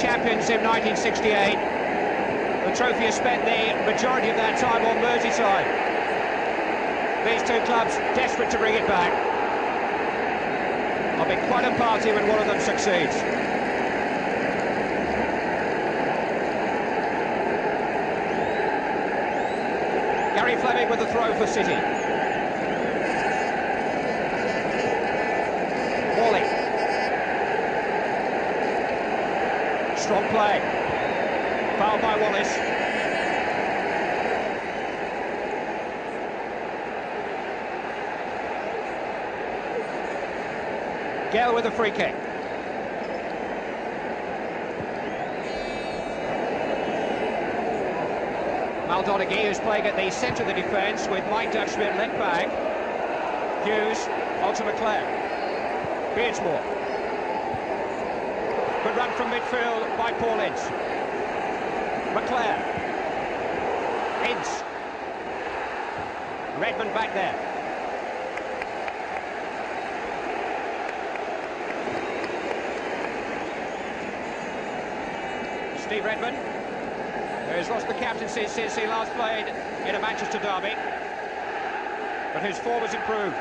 champions in 1968. The trophy has spent the majority of that time on Merseyside. These two clubs desperate to bring it back. I'll be quite a party when one of them succeeds. Gary Fleming with the throw for City. Wally. Strong play. Foul by Wallace. Gale with a free kick. Maldonaghy, who's playing at the centre of the defence with Mike Duckschmidt left back. Hughes onto McClare. Beardsmore. Good run from midfield by Paul Ince. McClare. Ince. Redmond back there. Steve Redmond, who's lost the captaincy since he last played in a Manchester derby, but whose form has improved.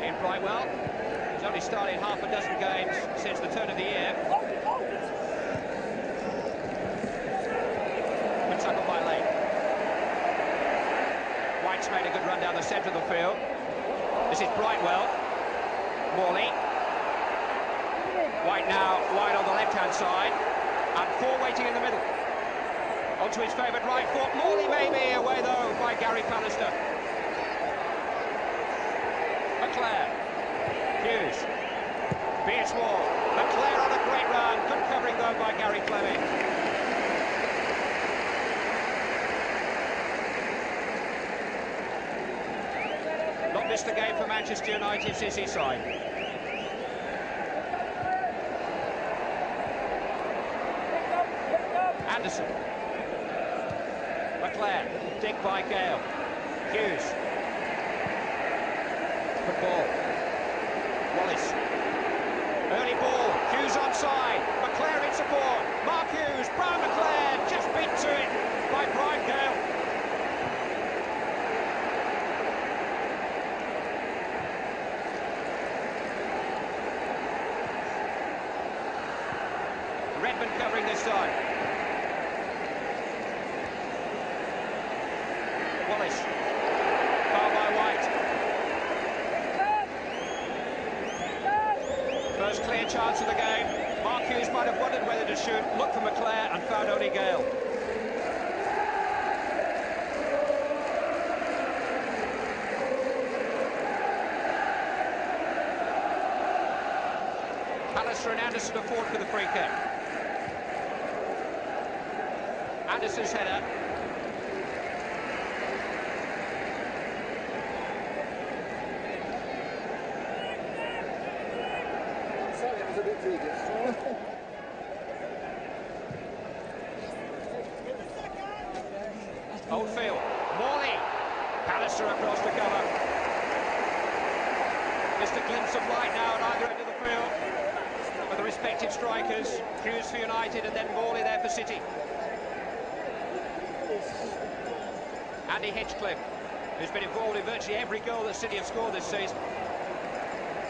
Ian Brightwell, who's only started half a dozen games since the turn of the year. Good tackle by Lane. White's made a good run down the centre of the field. This is Brightwell. Morley. White now wide on the left-hand side, and four waiting in the middle. Onto his favoured right foot. Morley maybe away though by Gary Pallister. McClare. Hughes. Beardsmore. McClare on a great run. Good covering though by Gary Fleming. Not missed a game for Manchester United since he signed. Anderson. McClare. Dig by Gale. Hughes. Good ball. Wallace. Early ball. Hughes onside. McClare in support. Mark Hughes. Brian McClare just beat to it by Brian Gale. Redmond covering this time. Wallace. Foul by White. First clear chance of the game. Mark Hughes might have wondered whether to shoot, looked for McClare and found only Gale. Pallister and Anderson are forward for the free kick. Anderson's header. Oldfield. Morley. Pallister across the cover. Just a glimpse of light now at either end of the field for the respective strikers. Hughes for United and then Morley there for City. Andy Hinchcliffe, who's been involved in virtually every goal that City have scored this season.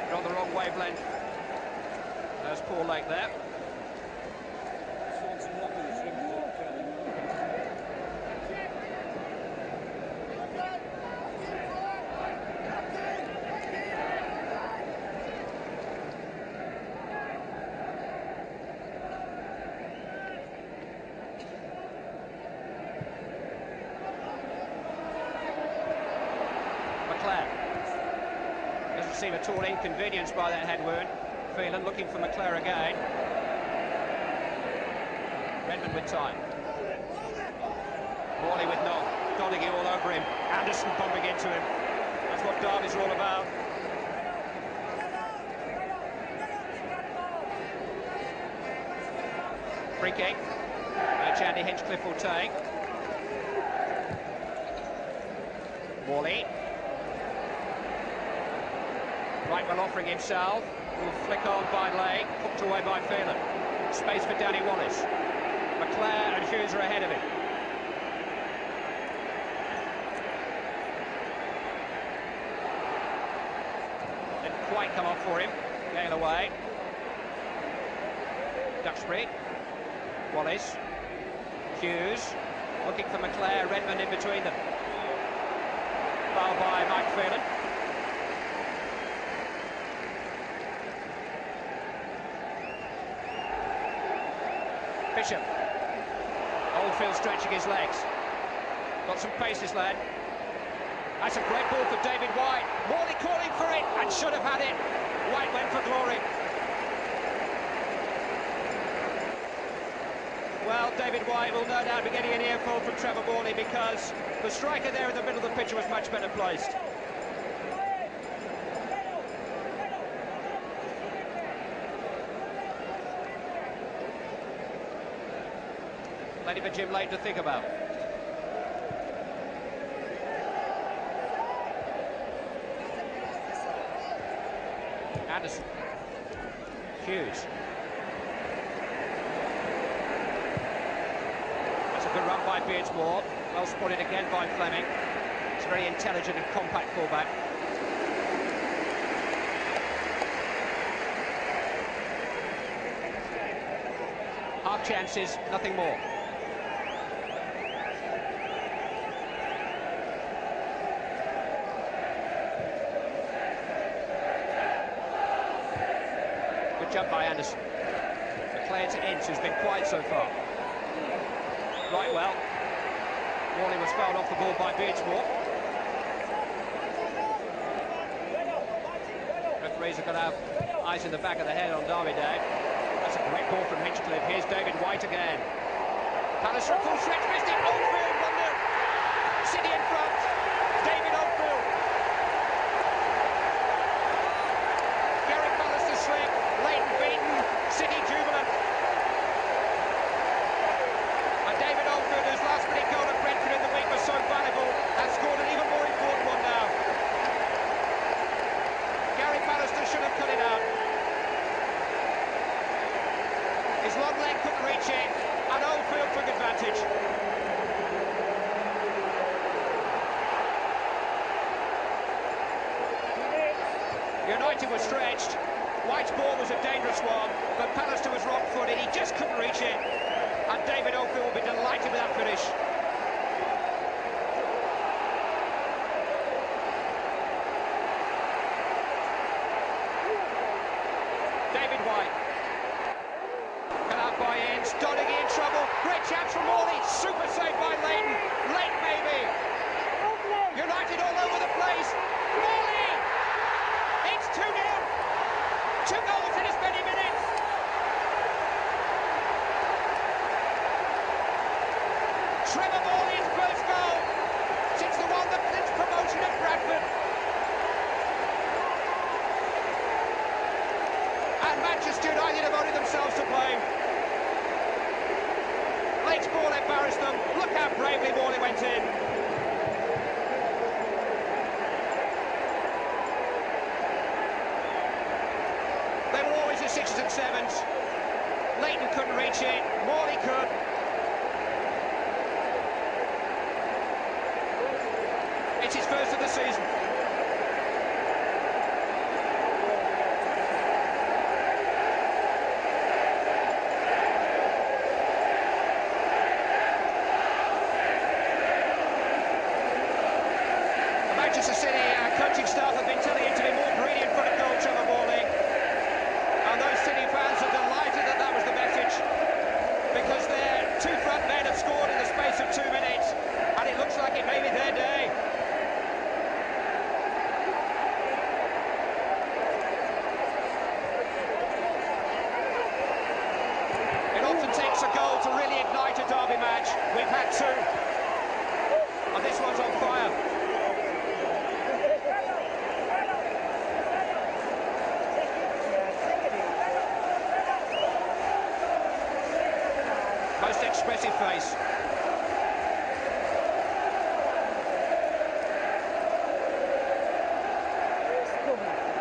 They're on the wrong wavelength. There's Paul Lake there. McClare doesn't seem at all inconvenienced by that head wound. Phelan looking for McClare again. Redmond with time. Morley with Knoll. Donaghy all over him. Anderson bumping into him. That's what derbies are all about. Free kick, which Andy Hinchcliffe will take. Morley. Right, well offering himself. Will flick on by Lane, hooked away by Phelan. Space for Danny Wallace. McClare and Hughes are ahead of him. Didn't quite come off for him. Gale away. Duxbury. Wallace. Hughes. Looking for McClare. Redmond in between them. Foul by Mike Phelan. Bishop. Oldfield stretching his legs. Got some pace, this lad. That's a great ball for David White. Morley calling for it and should have had it. White went for glory. Well, David White will no doubt be getting an earful from Trevor Morley because the striker there in the middle of the pitch was much better placed. Plenty for Jim Lane to think about. Anderson. Hughes. That's a good run by Beardsmore. Well spotted again by Fleming. It's a very intelligent and compact fullback. Half chances, nothing more. Good jump by Anderson. McClare to Ince, who's been quiet so far. Right, well. Morley was fouled off the ball by Beardsmore. Referees are going to have eyes in the back of the head on Derby Day. That's a great ball from Hinchcliffe. Here's David White again. Palace from full stretch, missed it. Oldfield, 1-0. City in front. David Oldfield. Gary Palace to slip. Leighton beaten. City jubilant. And David Oldfield, whose last-minute goal at Brentford in the week was so valuable, has scored an even more important one now. Gary Pallister should have cut it out. His long leg couldn't reach it, and Oldfield took advantage. United was stretched. White's ball was a dangerous one, but Pallister was wrong-footed. He just couldn't reach it. And David Oldfield will be delighted with that finish. David White. Cut out by Ince. Donaghy in trouble. Great chance from Morley. Super save by Leighton. Late maybe. United all over the place. Morley! It's 2-0. 2 goals in as many minutes. Trevor Morley's first goal since the one that clinched promotion at Bradford. And Manchester United have only themselves to blame. Lake's ball embarrassed them. Look how bravely Morley went in. They were always the 6s and 7s. Leighton couldn't reach it. Morley could. It's his first of the season. The Manchester City coaching staff have been telling him to be more greedy in front of goal, Trevor Morley. And those City fans are delighted that that was the message, because their two front men have scored in the space of 2 minutes, and it looks like it may be their day. It often takes a goal to really ignite a derby match. We've had 2, and this one's on fire. Most expressive face.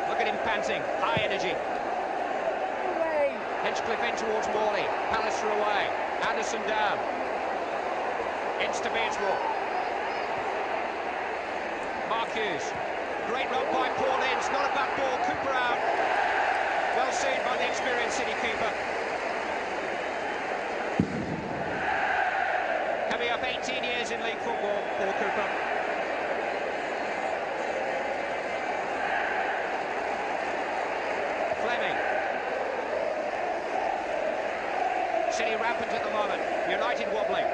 Look at him chanting, high energy. Hinchcliffe in towards Morley. Pallister away. Anderson down. Ince to Beardsmore. Mark Hughes. Great run by Paul Ince. Not a bad ball. Cooper out. Well seen by the experienced City keeper. Coming up 18 years in league football, Paul Cooper. Fleming. City rampant at the moment. United wobbling.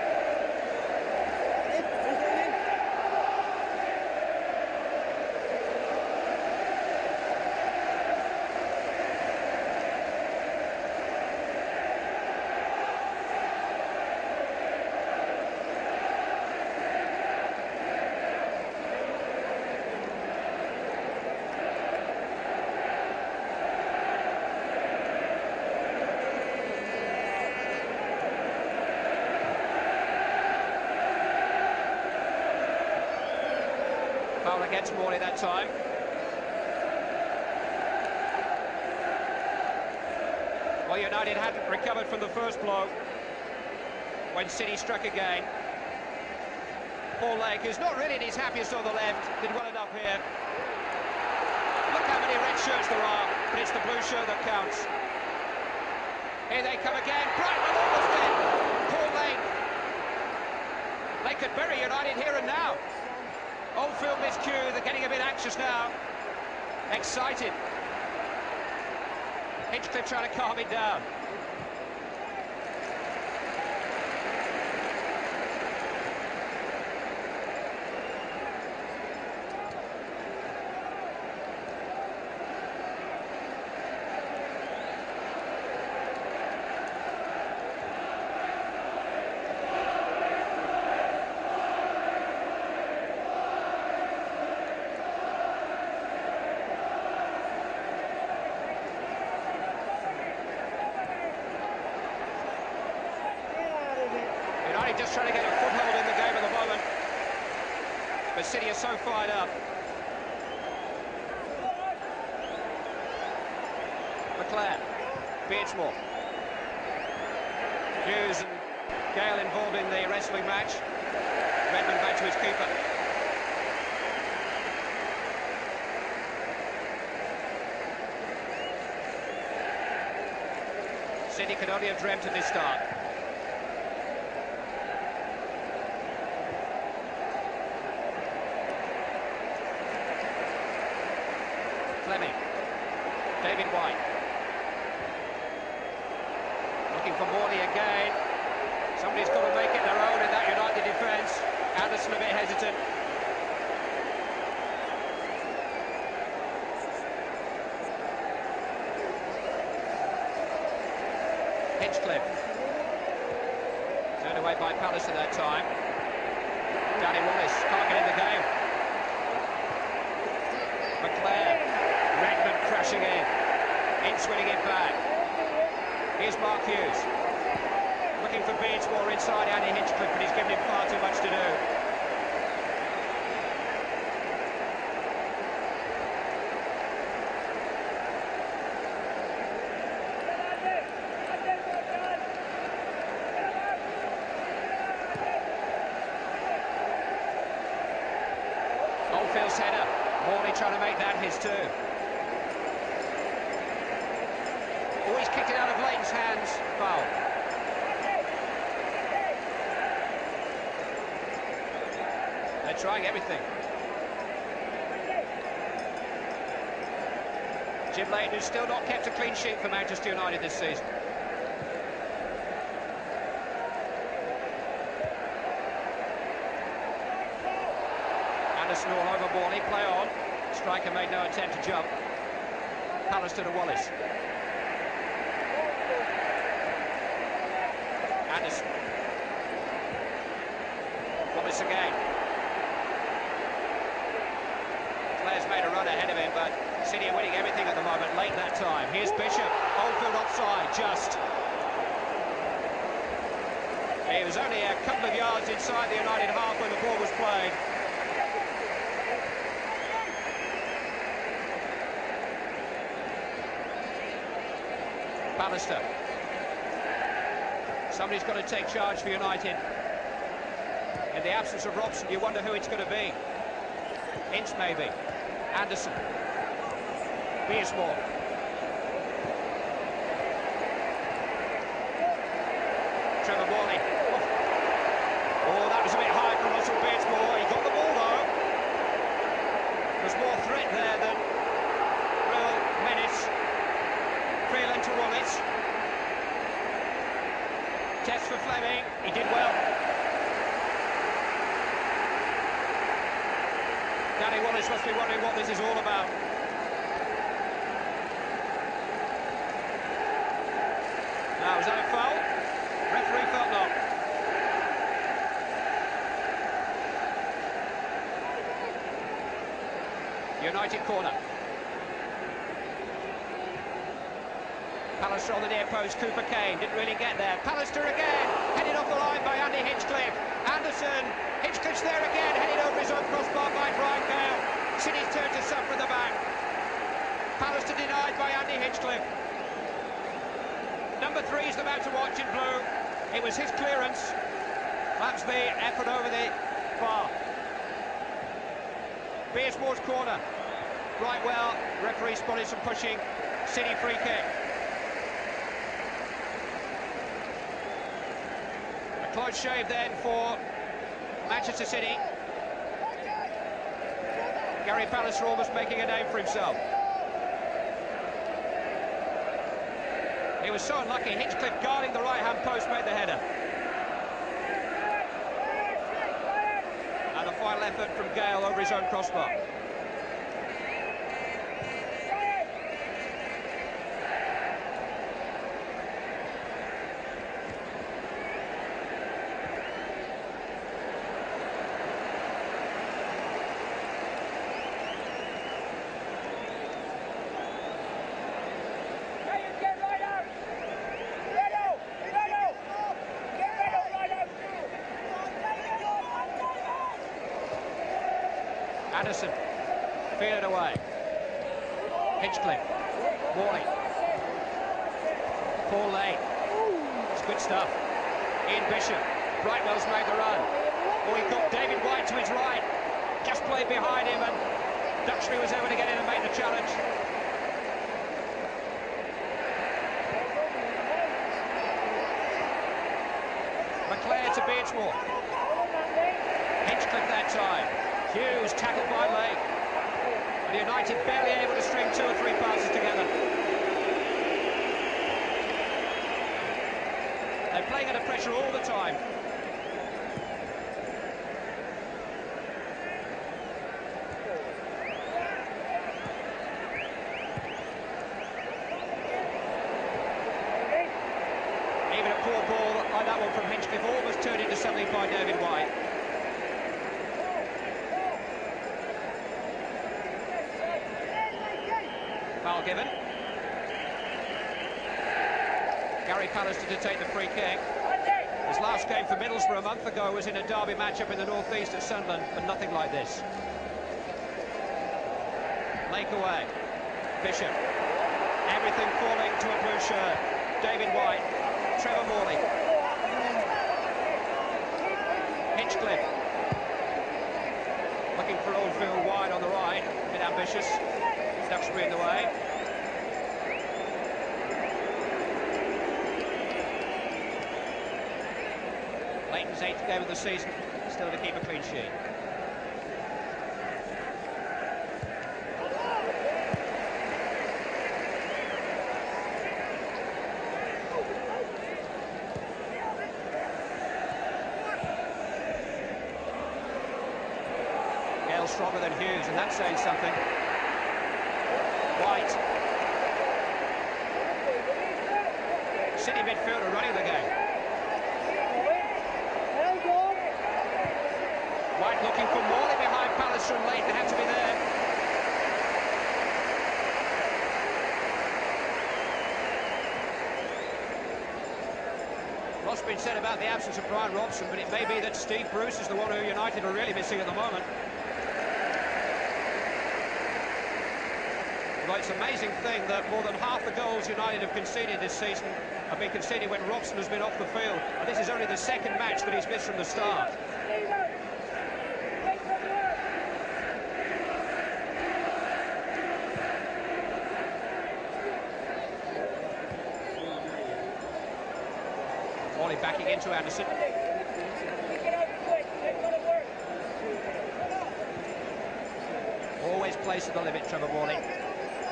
Foul against Morley that time. Well, United hadn't recovered from the first blow when City struck again. Paul Lake, who's not really at his happiest on the left, did well enough here. Look how many red shirts there are, but it's the blue shirt that counts. Here they come again. Brightman almost in. Paul Lake. They could bury United here and now. Oldfield miscue, they're getting a bit anxious now. Excited. Hinchcliffe trying to calm it down. Just trying to get a foothold in the game at the moment. But City are so fired up. McLeod, Beardsmore. Hughes and Gale involved in the wrestling match. Redmond back to his keeper. City could only have dreamt of this start. Fleming, David White, looking for Morley again. Somebody's got to make it their own in that United defence. Anderson a bit hesitant. Hinchcliffe, turned away by Pallister that time. Danny Wallace can't get in the game. McLeod. Redmond crashing in. Ince winning it back. Here's Mark Hughes. Looking for Beardsmore inside Andy Hinchcliffe, but he's given him far too much to do. Oldfield's header. Morley trying to make that his too. Always kicked it out of Leighton's hands. Foul. They're trying everything. Jim Leighton, who's still not kept a clean sheet for Manchester United this season. Anderson all over Morley, play on. Striker made no attempt to jump. Pallister to Wallace. Anderson. Wallace again. Players made a run ahead of him, but City are winning everything at the moment, late that time. Here's Bishop. Oldfield offside, just. He was only a couple of yards inside the United half when the ball was played. Pallister. Somebody's got to take charge for United. In the absence of Robson, you wonder who it's going to be. Ince maybe. Anderson. Beersmore. Trevor Morley. Oh, that was a bit high for Russell Beersmore. He got the ball though. There's more threat there than real menace. Freeland to Wallace. Test for Fleming. He did well. Danny Wallace must be wondering what this is all about. Now, was that a foul? Referee felt no. United corner. Pallister on the near post, Cooper Kane didn't really get there. Pallister again, headed off the line by Andy Hinchcliffe. Anderson, Hinchcliffe's there again, headed over his own crossbar by Brian Gale. City's turn to suffer at the back. Pallister denied by Andy Hinchcliffe. Number 3 is the man to watch in blue. It was his clearance. That's the effort over the bar. Beersmore's corner. Right well, referee spotted some pushing. City free kick. A close shave then for Manchester City. Gary Pallister almost making a name for himself. He was so unlucky. Hinchcliffe guarding the right-hand post made the header. And the final effort from Gale over his own crossbar. Anderson, feel it away. Hinchcliffe, Morley, Paul Lane. It's good stuff. Ian Bishop, Brightwell's made the run. Oh, he got David White to his right. Just played behind him and Duxbury was able to get in and make the challenge. McClare to Beardsmore. Hinchcliffe that time. Hughes tackled by Lake. And United barely able to string 2 or 3 passes together. They're playing under pressure all the time. Even a poor ball like that one from Hinchcliffe almost turned into something by David White. Foul given. Gary Pallister to take the free kick. His last game for Middlesbrough a month ago was in a derby matchup in the northeast at Sunderland, but nothing like this. Lake away. Bishop. Everything falling to a blue shirt. David White. Trevor Morley. Hinchcliffe. Looking for Oldfield wide on the right. A bit ambitious. Duxbury in the way. Leighton's 8th game of the season, still to keep a clean sheet. Gale stronger than Hughes, and that's saying something. White. City midfielder running the game. White looking for Morley behind Pallister and Leighton had to be there. Lots been said about the absence of Brian Robson, but it may be that Steve Bruce is the one who United are really missing at the moment. Well, it's an amazing thing that more than half the goals United have conceded this season have been conceded when Robson has been off the field. And this is only the second match that he's missed from the start. Morley backing into Anderson. Always plays to the limit, Trevor Morley.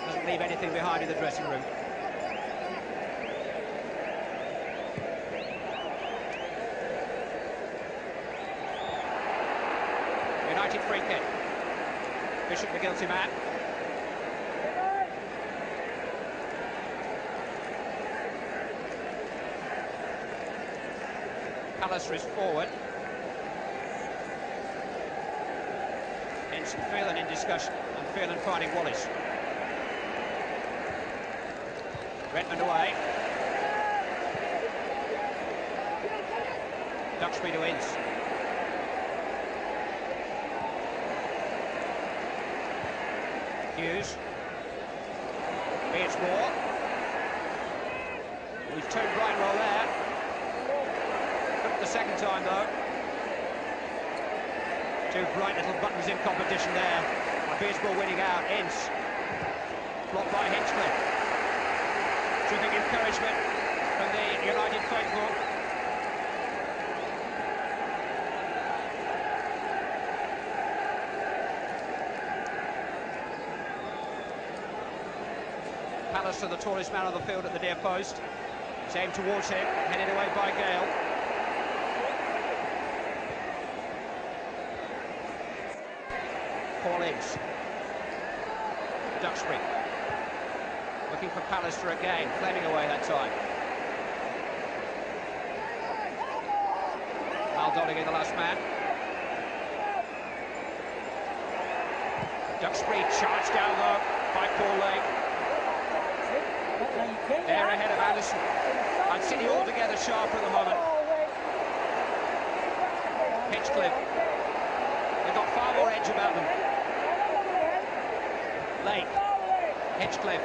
Doesn't leave anything behind in the dressing room. United free kick. Bishop the guilty man. Pallister is forward. Ince and Phelan in discussion, and Phelan finding Wallace. Redmond away. Duxbury to Ince. Hughes. Beardsmore. We've turned right well there. Couldn't the second time though. Two bright little buttons in competition there. Beardsmore winning out. Ince. Blocked by Hinchcliffe. Terrific encouragement from the United faithful. Pallister, the tallest man on the field at the near post. It's aimed towards him, headed away by Gale. Paul Ince. Duxbury. Looking for Pallister again, Fleming away that time. Al Donegan, the last man. Duxbury charged down low by Paul Lake. They're ahead of Anderson. And City altogether sharper at the moment. Hinchcliffe. They've got far more edge about them. Lake. Hinchcliffe.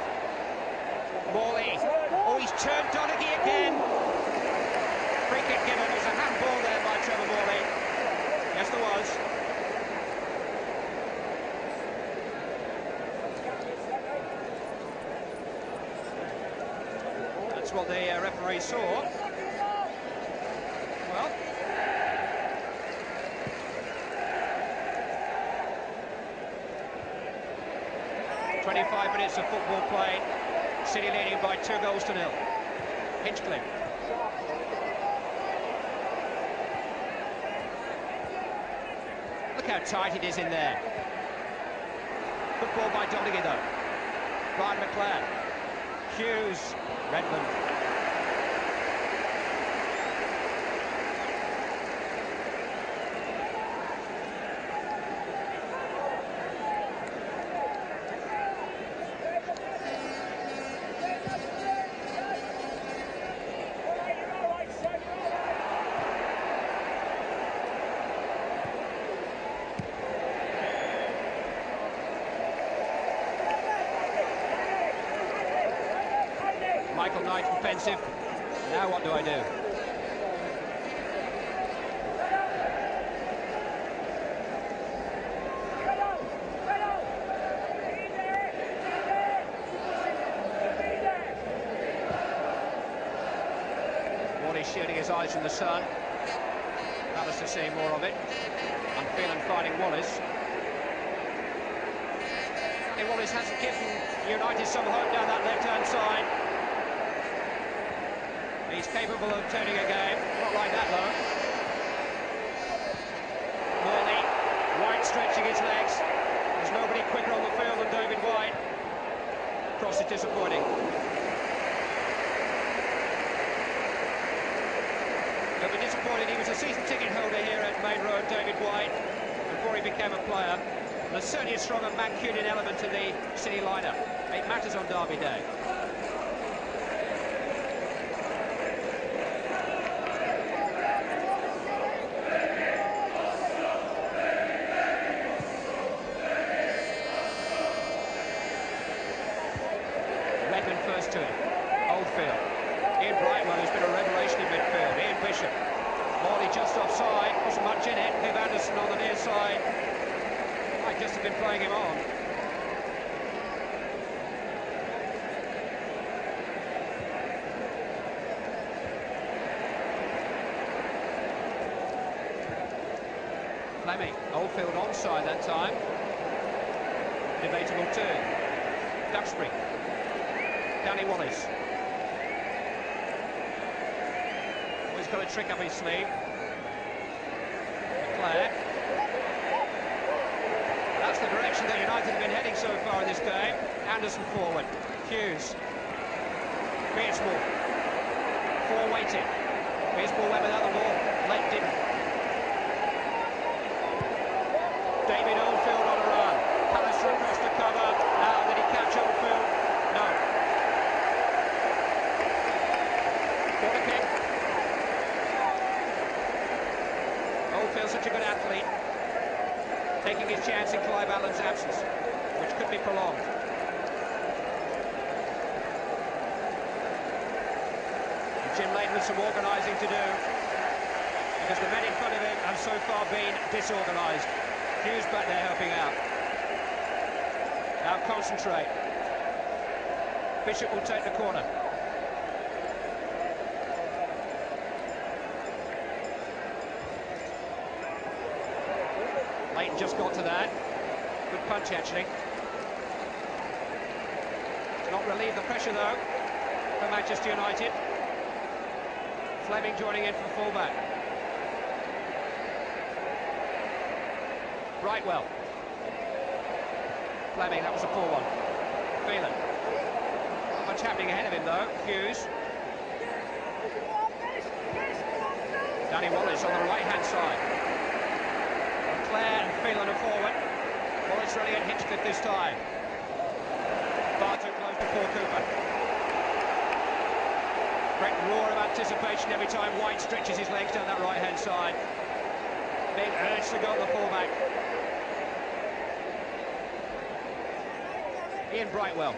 Morley. Oh, he's turned Donaghy again. Free kick given. It was a handball there by Trevor Morley. Yes, there was. That's what the referee saw. Well, "25 minutes of football played. City leading by 2-0. Hinchcliffe. Look how tight it is in there. Good ball by Donaghy though. Ryan McLeod. Hughes. Redmond. Michael Knight defensive. Now what do I do? Morley shielding his eyes from the sun. Pallister seeing more of it. And Phelan finding Wallace. And Wallace hasn't given United some hope down that left-hand side. He's capable of turning a game. Not like that, though. Morley, White stretching his legs. There's nobody quicker on the field than David White. Cross is disappointing. He'll be disappointed. He was a season ticket holder here at Main Road, David White, before he became a player. And there's certainly a strong Mancunian element in the City lineup. It matters on Derby Day. might just have been playing him on. Fleming, Oldfield onside that time. Debatable too. Duxbury. Danny Wallace. Oh, he's got a trick up his sleeve. McClare. That's the direction that United have been heading so far in this game. Anderson forward. Hughes. Beardsmore. Four waiting. Beardsmore went without the ball. Late didn't. David Oldfield on a run. Pallister across the cover. Now, did he catch Oldfield? No. Corner kick. Oldfield's such a good athlete. Taking his chance in Clive Allen's absence, which could be prolonged. Jim Leighton with some organising to do, because the men in front of him have so far been disorganised. Hughes back there helping out. Now concentrate. Bishop will take the corner. Leighton just got to that. Good punch, actually. To not relieve the pressure, though, for Manchester United. Fleming joining in from fullback. Brightwell. Fleming, that was a poor one. Phelan. Not much happening ahead of him, though. Hughes. Danny Wallace on the right-hand side. Clare and Phelan are forward. Wallace running at Hinchcliffe this time. Far too close to Paul Cooper. Great roar of anticipation every time White stretches his legs down that right-hand side. Big urge to go at the fullback. Ian Brightwell.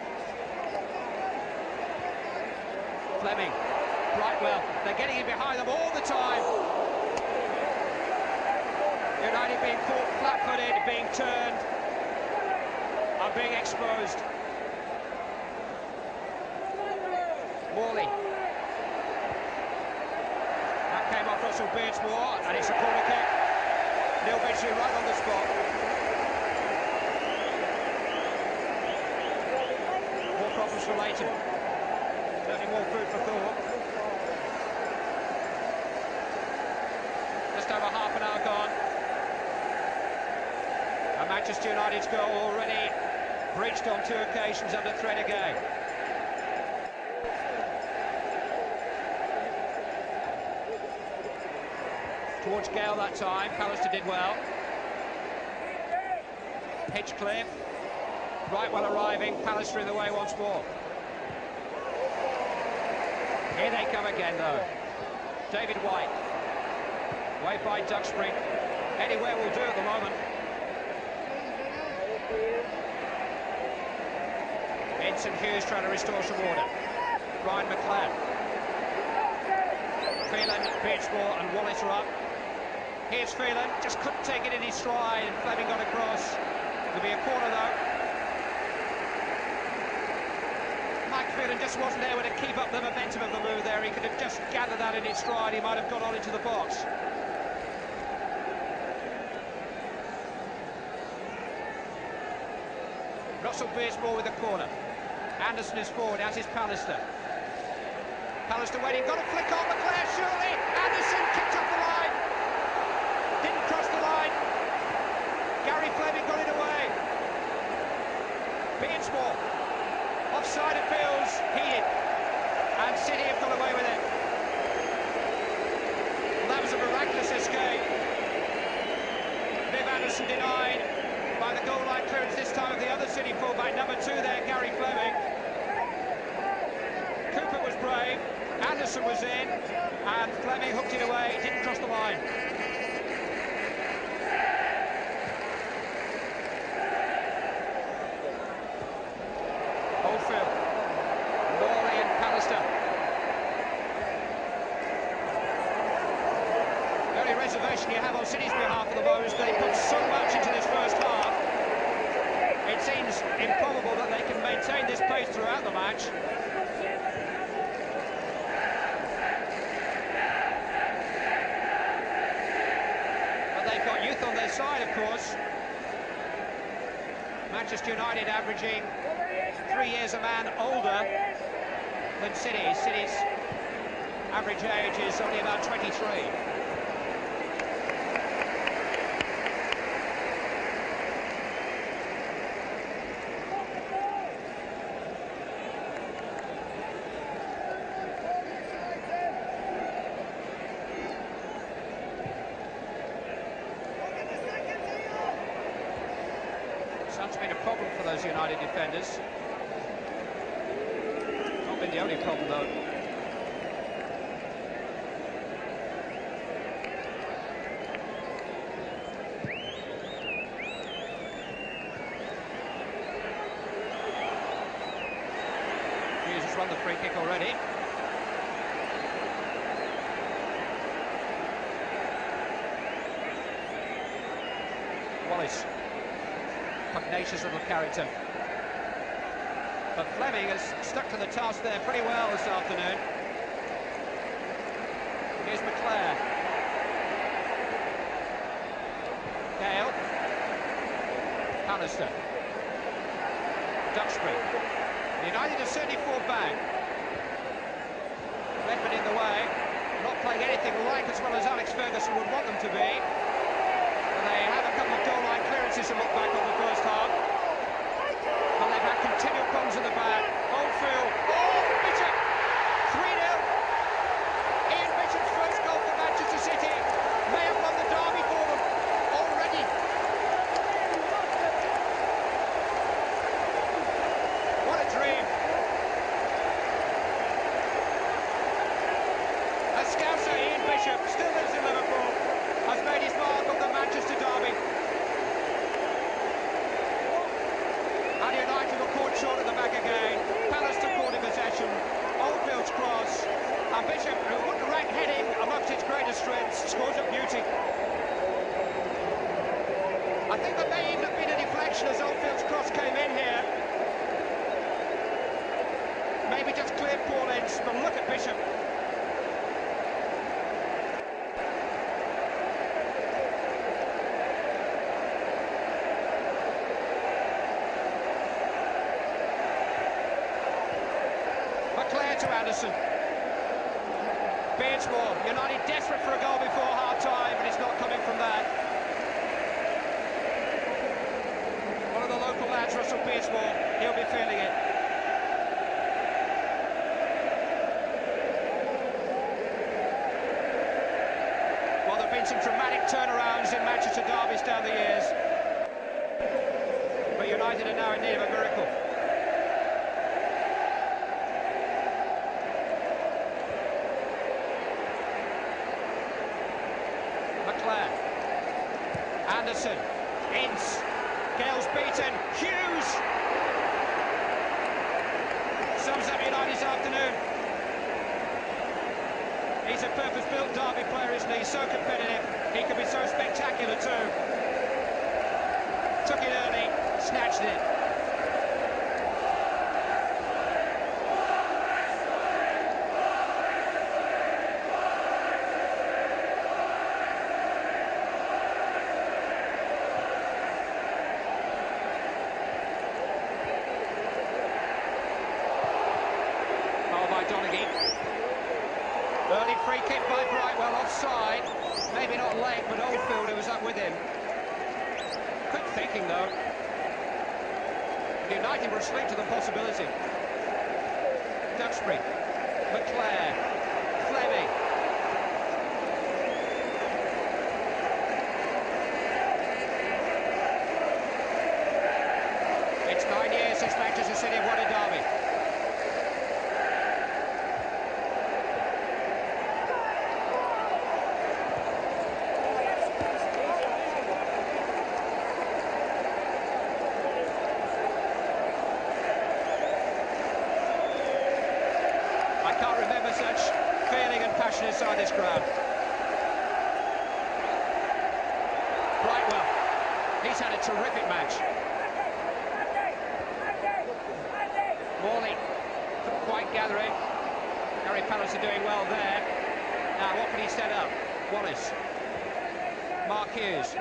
Fleming. Brightwell. They're getting in behind them all the time. United being caught flat-footed, being turned, are being exposed. Morley. That came off Russell Beardsmore, and it's a corner kick. Neil Beachley right on the spot. More problems for Leighton. Certainly more food for thought. Just over half an hour gone. And Manchester United's goal already breached on 2 occasions under threat again. Towards Gale that time, Pallister did well. Hinchcliffe. Brightwell arriving, Pallister in the way once more. Here they come again, though. David White. Way by Duxbury. Anywhere will do at the moment. Vincent Hughes trying to restore some order. Brian McClare. Phelan, Beardsmore and Wallace are up. Here's Phelan, just couldn't take it in his stride, and Fleming got across. There'll be a corner though. Mike Phelan just wasn't able to keep up the momentum of the move there. He could have just gathered that in his stride. He might have gone on into the box. Russell Beardsmore with the corner. Anderson is forward, as is Pallister. Pallister waiting, got a flick on McClare, surely. Anderson kicked off the line. Didn't cross the line. Gary Fleming got it away. Beardsmore. Offside appeals, heeded. And City have got away with it. Well, that was a miraculous escape. Viv Anderson denied by the goal line clearance this time of the other City fullback, number 2 there, Gary Fleming. Cooper was brave, Anderson was in, and Fleming hooked it away, didn't cross the line. Oldfield, Morley and Pallister. The only reservation you have on City's behalf at the moment is they put so much into this first half. seems improbable that they can maintain this pace throughout the match. But they've got youth on their side, of course. Manchester United averaging 3 years a man older than City. City's average age is only about 23. That's been a problem for those United defenders. Not been the only problem, though. Hughes has won the free kick already. Wallace. Pugnacious little character. But Fleming has stuck to the task there pretty well this afternoon. Here's McClare. Gale. Pallister. Duxbury. United have certainly fought back. Redmond in the way. Not playing anything like as well as Alex Ferguson would want them to be. They have a couple of goal line clearances to look back on the first half. But they've had continual problems at the back. Oldfield. Oh, Bishop! 3-0. Ian Bishop's first goal for Manchester City. May have won the derby for them already. What a dream. A Scouser, Ian Bishop, still lives in Liverpool. Has made his mark on the Manchester derby. And United were caught short at the back again. Pallister caught in possession. Oldfield's cross. And Bishop, who wouldn't rank heading amongst its greatest strengths, scores at beauty. I think there may even have been a deflection as Oldfield's cross came in here. Maybe just cleared Paul Ince, but look at Bishop. McClare to Anderson. Beardsmore, United desperate for a goal before half-time, but it's not coming from that. One of the local lads, Russell Beardsmore, he'll be feeling it. Well, there have been some dramatic turnarounds in Manchester derbys down the years, but United are now in need of a miracle. McClare. Anderson. Ince. Gale's beaten. Hughes! Sums up United's afternoon. He's a purpose-built derby player, isn't he? So competitive. He can be so spectacular too. Took it early, snatched it. Early free kick by Brightwell, offside. Maybe not late, but Oldfield, who was up with him. Quick thinking, though. United were asleep to the possibility. Duxbury. McClare. Fleming. It's 9 years since Manchester City have won a derby. I can't remember such feeling and passion inside this crowd. Brightwell, he's had a terrific match. Morley couldn't quite gather it. Gary Palace are doing well there. Now, what can he set up? Wallace. Mark Hughes.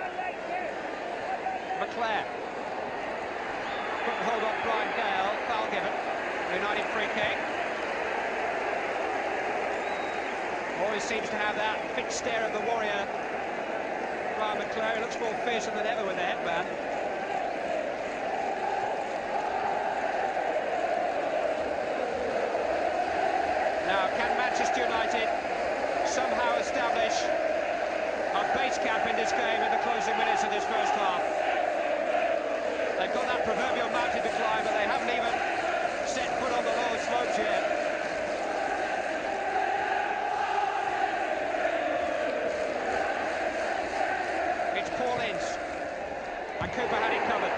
McClare. Couldn't hold off Brian Gale. Foul given. United free kick. Always seems to have that fixed stare of the warrior. Brian McClare looks more fearsome than ever with the headband. Now, can Manchester United somehow establish a base camp in this game in the closing minutes of this first half? They've got that proverbial mountain to climb, but they haven't even set foot on the lower slopes yet. It's Paul Ince, and Cooper had it covered.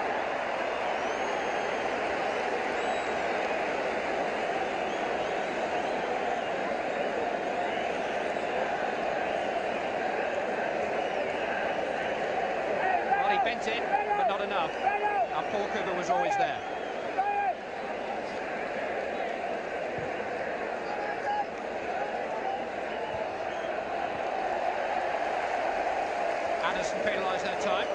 Well, he bent it, but not enough. And Paul Cooper was always there. Anderson penalised that time.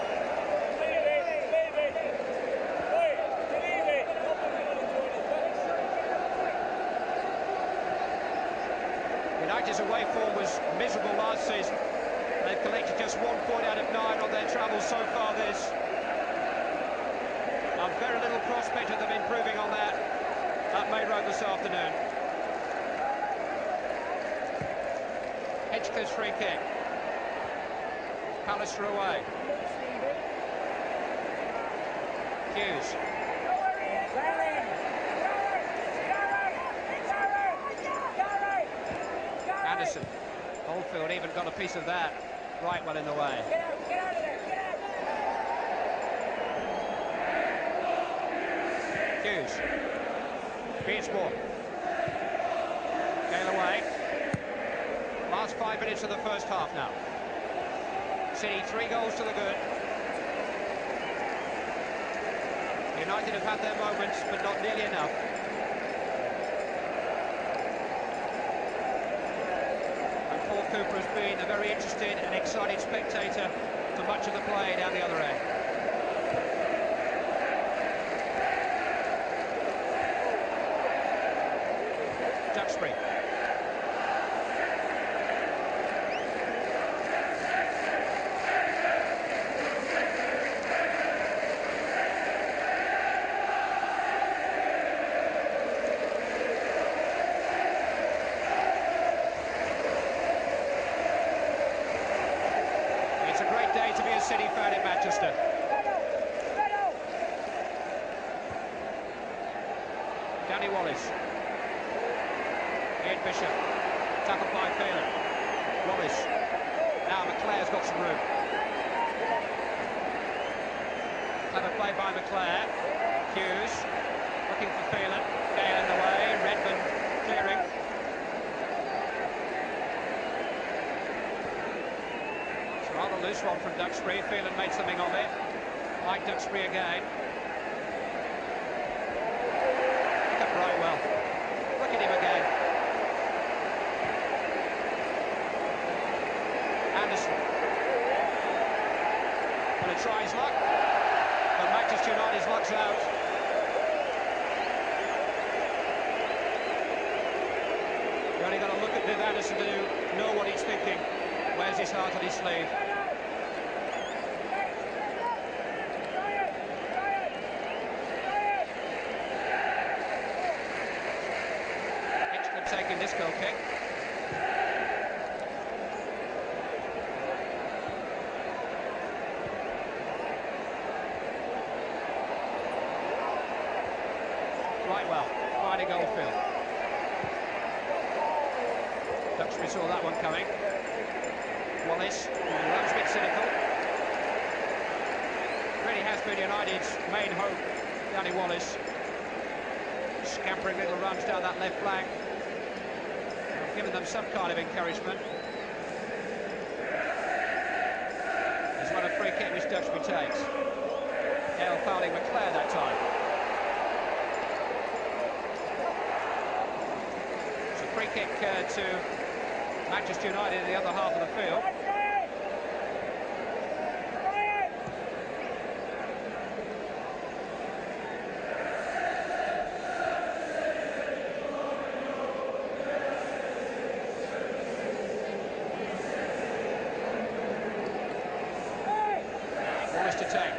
United's away form was miserable last season. They've collected just 1 point out of 9 on their travels so far this. And very little prospect of them improving on that at Main Road this afternoon. Hinchcliffe's free kick. Palace are away. Hughes. Anderson. Oldfield even got a piece of that. Right well in the way. Hughes. Beardsmore. Gale away. Last 5 minutes of the first half now. City 3 goals to the good. United have had their moments, but not nearly enough. And Paul Cooper has been a very interested and excited spectator for much of the play down the other end. Duxbury. It's a great day to be a City fan in Manchester. Danny Wallace. Ian Bishop, tackled by Phelan. Wallace. Now McClare's got some room. Clever play by McClare. Hughes looking for Phelan. Gale in the way. Redmond clearing. It's a rather loose one from Duxbury. Phelan made something of it. Like Duxbury again. Look at Brightwell. Look at him again. Anderson. Going to try his luck, but Manchester United's luck's out. You only got to look at Viv Anderson to know what he's thinking. Wears his heart on his sleeve. Hinchcliffe taking this goal kick. Well, finding Oldfield. Duxbury saw that one coming. Wallace, that was a bit cynical. Really has been United's main hope, Danny Wallace. Scampering little runs down that left flank. I've given them some kind of encouragement. There's one a free kick which Duxbury takes. Gale fouling McClare that time. free kick to Manchester United in the other half of the field. Ball is to take.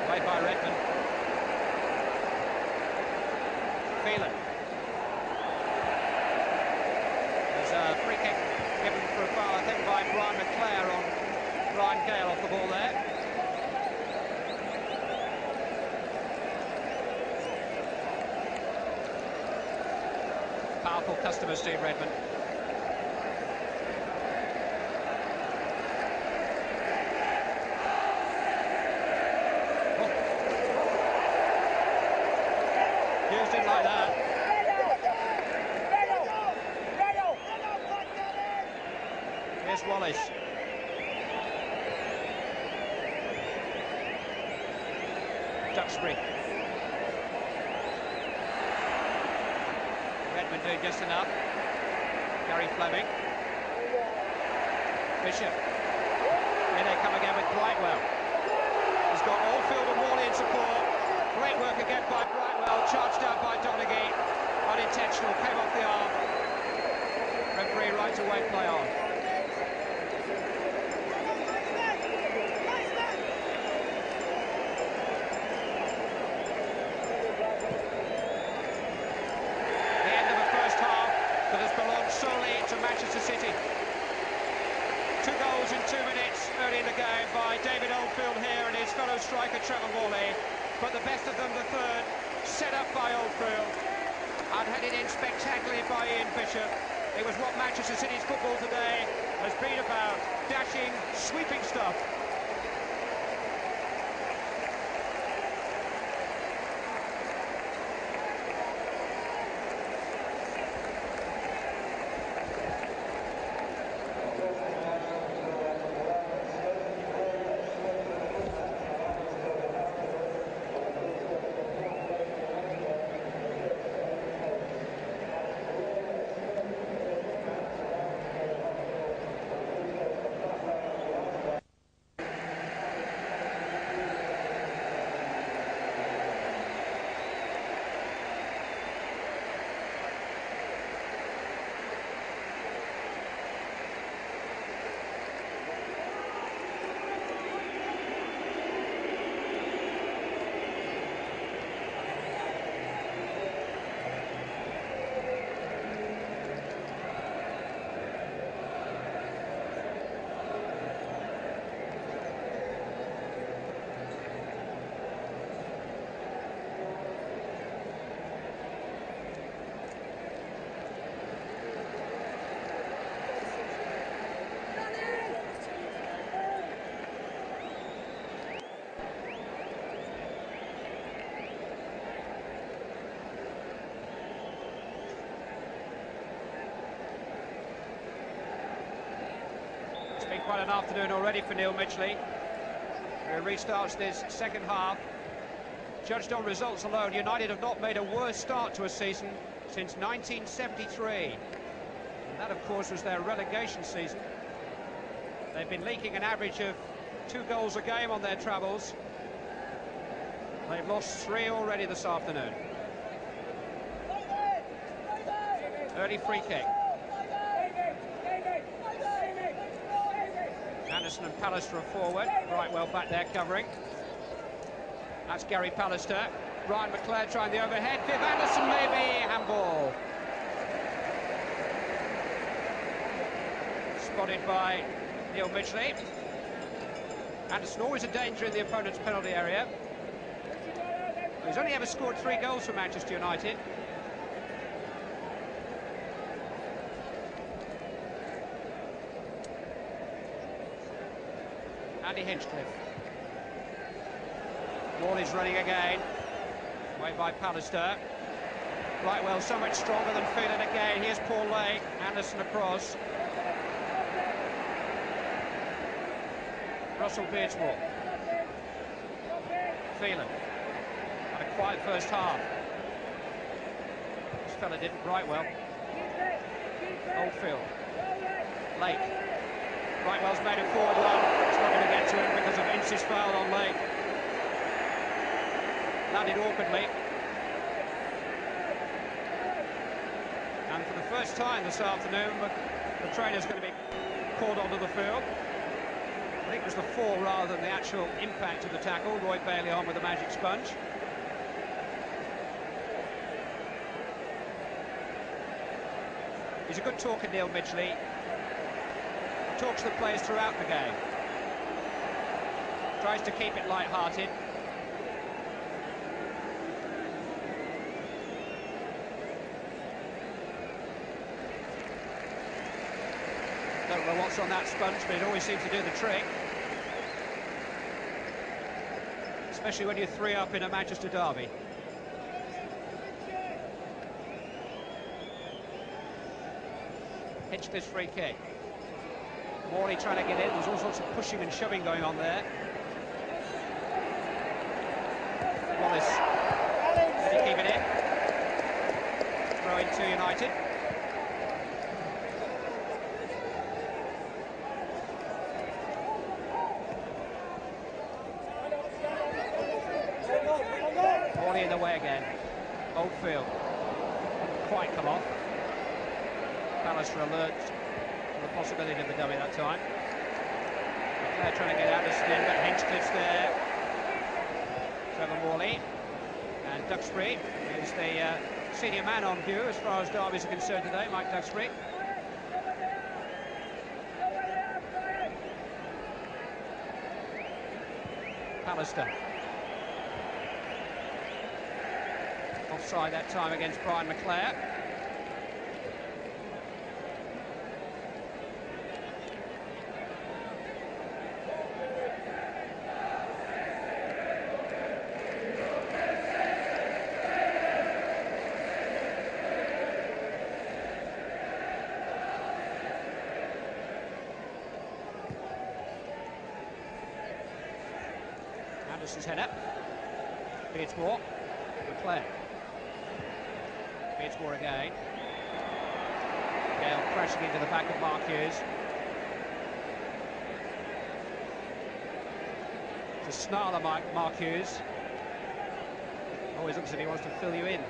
Played by Redmond. Phelan. There's a free kick given for a foul, I think, by Brian McClare on Brian Gale off the ball there. Powerful customer, Steve Redmond. Used it like that. Here's Wallace. Duxbury. Redmond doing just enough. Gary Fleming. Bishop. Here they come again with Brightwell. He's got Oldfield and Morley in support. Great work again by Brightwell, charged out by Donaghy. Unintentional, came off the arm. Referee right away, play on. The end of the first half that has belonged solely to Manchester City. 2 goals in 2 minutes early in the game by David Oldfield here and his fellow striker Trevor Morley. But the best of them, the third, set up by Oldfield and headed in spectacularly by Ian Bishop. It was what Manchester City's football today has been about, dashing, sweeping stuff. It's been quite an afternoon already for Neil Midgley, who restarts this second half. Judged on results alone, United have not made a worse start to a season since 1973. And that, of course, was their relegation season. They've been leaking an average of 2 goals a game on their travels. They've lost 3 already this afternoon. Early free kick. Anderson and Pallister are forward. Brightwell back there covering. That's Gary Pallister. Ryan McClare trying the overhead. Viv Anderson maybe. Handball. Spotted by Neil Midgley. Anderson always a danger in the opponent's penalty area. He's only ever scored 3 goals for Manchester United. Andy Hinchcliffe. Morley's running again. Away by Pallister. Brightwell so much stronger than Phelan again. Here's Paul Lake. Anderson across. Russell Beardsmore. Phelan. Had a quiet first half. This fella didn't, Brightwell. Oldfield. Lake. Brightwell's made it forward one. It's not going to get to him because of Ince's foul on Lake. Landed awkwardly. And for the first time this afternoon, the trainer's going to be called onto the field. I think it was the fall rather than the actual impact of the tackle. Roy Bailey on with the magic sponge. He's a good talker, Neil Midgley. He talks to the players throughout the game. Tries to keep it light-hearted. Don't know what's on that sponge, but it always seems to do the trick. Especially when you're 3 up in a Manchester derby. Hinchcliffe's free kick. Morley trying to get in. There's all sorts of pushing and shoving going on there. Wallace. Did he keep it in? Throw in to United. Morley in the way again. Oldfield. Didn't quite come off. Pallister alert to the possibility of the dummy that time. They're trying to get Anderson in, but Hinchcliffe's there. Trevor Morley. And Duxbury is the senior man on view as far as derbies are concerned today, Mike Duxbury. Pallister. Offside that time against Brian McClare. Anderson's header. Beardsmore. McClare. Beardsmore again. Gale crashing into the back of Mark Hughes. It's a snarler, Mark Hughes. Always looks as if he wants to fill you in.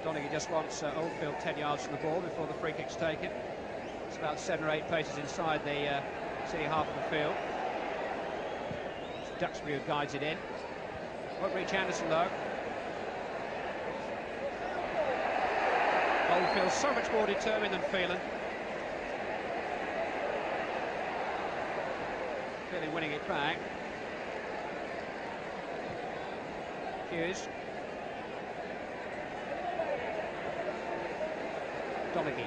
Donaghy just wants Oldfield 10 yards from the ball before the free kick's taken. It's about 7 or 8 paces inside the city half of the field. It's Duxbury who guides it in. Won't reach Anderson though. Oldfield so much more determined than Phelan. Phelan winning it back. Hughes. Donaghy.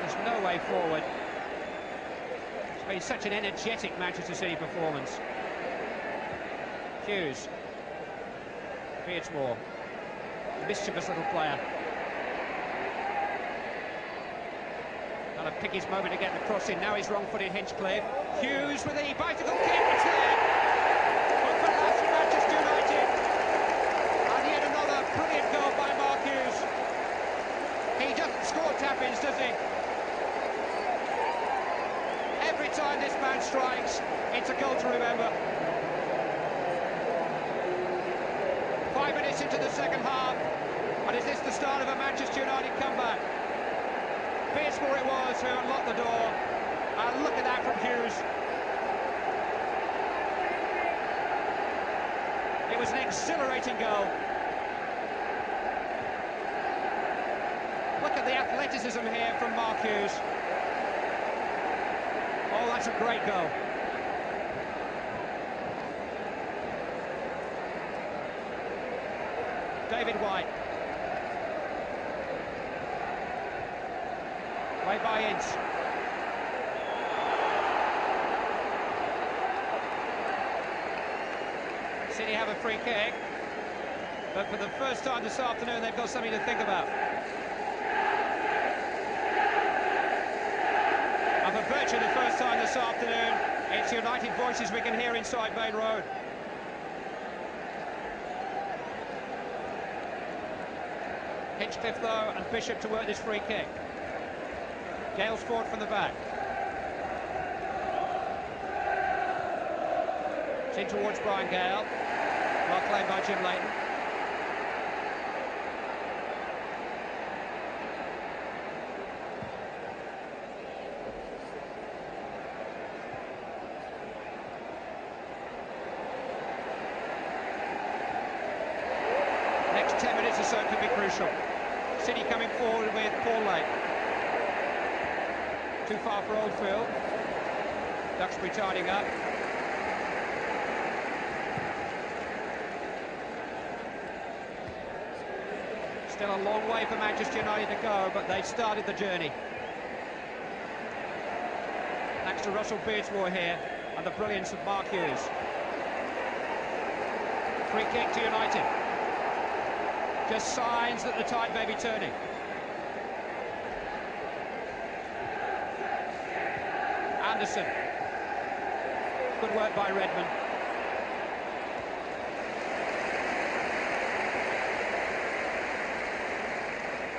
There's no way forward. It's been such an energetic Manchester City performance. Hughes. Beardsmore. Mischievous little player. Got to pick his moment to get the cross in. Now he's wrong-footed Hinchcliffe. Hughes with the bicycle kick. It's there. One for last for Manchester United. And yet another brilliant goal by Mark Hughes. He doesn't score tap-ins, does he? Every time this man strikes, it's a goal to remember. 5 minutes into the second half, and is this the start of a Manchester United comeback? Beardsmore it was who unlocked the door, and look at that from Hughes. It was an exhilarating goal. Look at the athleticism here from Mark Hughes. Oh, that's a great goal. David White. Way by Ince. City have a free kick, but for the first time this afternoon they've got something to think about. for virtually the first time this afternoon, it's United voices we can hear inside Main Road. Hinchcliffe, though, and Bishop to work this free kick. Gale's forward from the back. It's in towards Brian Gale. Well claimed by Jim Leighton. Next 10 minutes or so could be crucial. City coming forward with Paul Lake. Too far for Oldfield. Duxbury tidying up. Still a long way for Manchester United to go, but they've started the journey. Thanks to Russell Beardsmore here and the brilliance of Mark Hughes. Free kick to United. Just signs that the tide may be turning. Anderson. Good work by Redmond.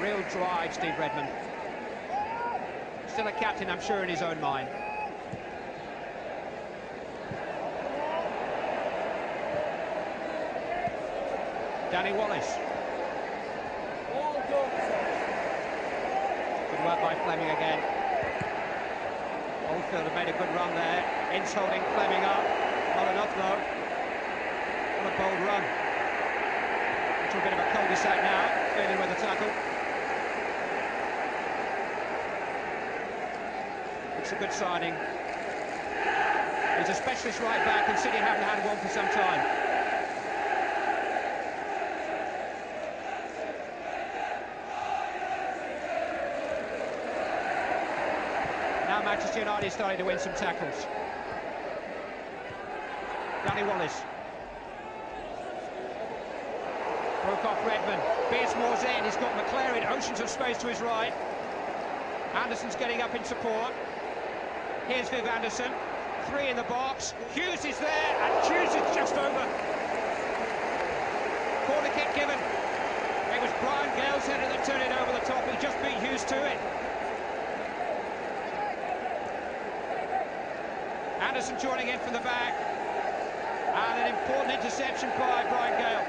Real drive, Steve Redmond. Still a captain, I'm sure, in his own mind. Danny Wallace. Good work by Fleming again. Oldfield have made a good run there. Ince holding Fleming up. Not enough, though. What a bold run. Into a bit of a cul-de-sac now, failing with the tackle. It's a good signing. He's a specialist right back, and City haven't had one for some time. Now Manchester United starting to win some tackles. Danny Wallace. Broke off Redmond. Beardsmore's in. He's got McClary. Oceans of space to his right. Anderson's getting up in support. Here's Viv Anderson. 3 in the box. Hughes is there, and Hughes is just over. Corner kick given. It was Brian Gale's header that turned it over the top. He just beat Hughes to it. Anderson joining in from the back. And an important interception by Brian Gale.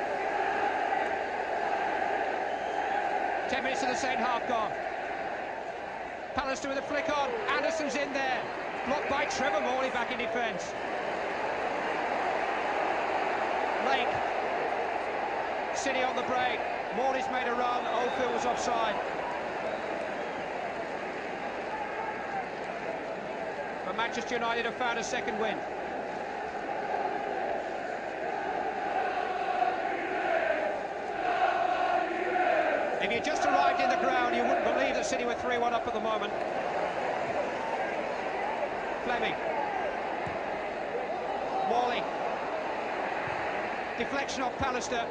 10 minutes of the second half gone. Pallister with a flick on. Anderson's in there. Blocked by Trevor Morley back in defence. Lake. City on the break. Morley's made a run. Oldfield was offside. But Manchester United have found a second win. If you just arrived in the ground, you wouldn't believe that City were 3-1 up at the moment. Fleming. Morley. Deflection off Pallister.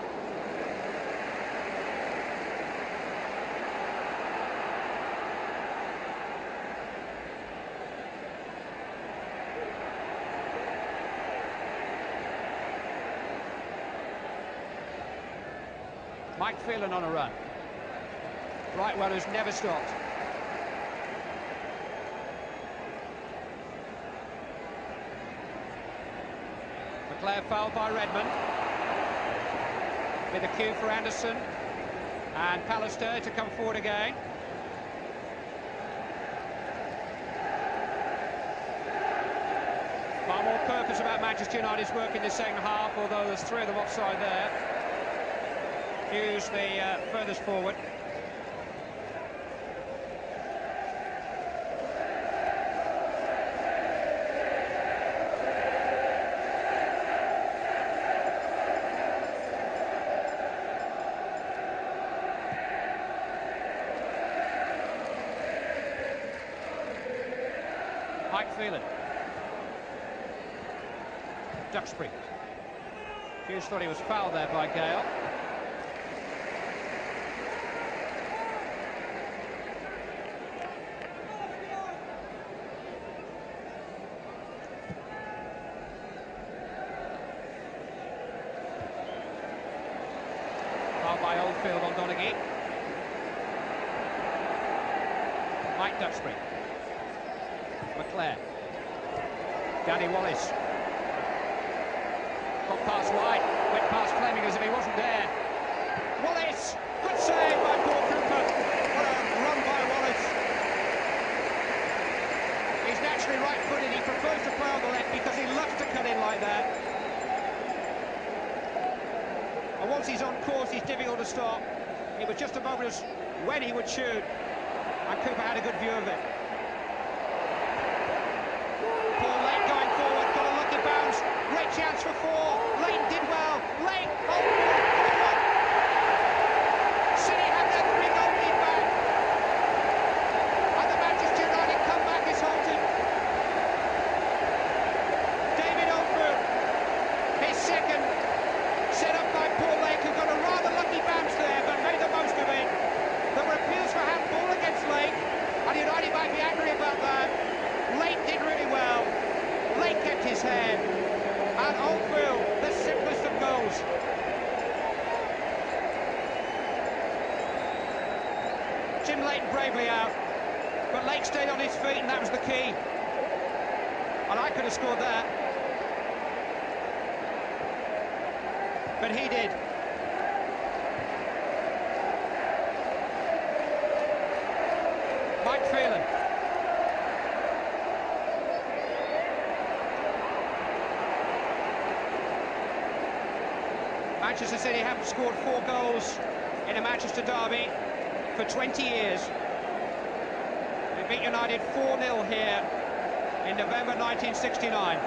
Mike Phelan on a run. Brightwell, who's never stopped. McClare fouled by Redmond. With a cue for Anderson and Pallister to come forward again. Far more purpose about Manchester United's work in the second half, although there's 3 of them offside there. Hughes the furthest forward. Mike Phelan. Duxbury. Hughes thought he was fouled there by Gale. foul by Oldfield on Donaghy. Mike Duxbury. McClare. Danny Wallace. Got past wide, went past Fleming as if he wasn't there. Wallace! Good save by Paul Cooper. What a run by Wallace. He's naturally right-footed. He prefers to play on the left because he loves to cut in like that. And once he's on course, he's difficult to stop. It was just a moment of when he would shoot. And Cooper had a good view of it. Paul Lake going forward, got a lucky bounce. Great chance for four. Leighton did well. Lake, Oldfield, 4-1. City have their 3-goal lead back. And the Manchester United comeback is halted. David Oldfield, his second, set up by Paul Lake, who got a rather lucky bounce there, but made the most of it. There were appeals for handball against Lake, and United might be angry about that. Lake did really well. Lake kept his head. And Oldfield, the simplest of goals. Jim Leighton bravely out, but Lake stayed on his feet, and that was the key. And I could have scored that. But he did. Mike Phelan. Manchester City haven't scored 4 goals in a Manchester derby for 20 years. They beat United 4-0 here in November 1969.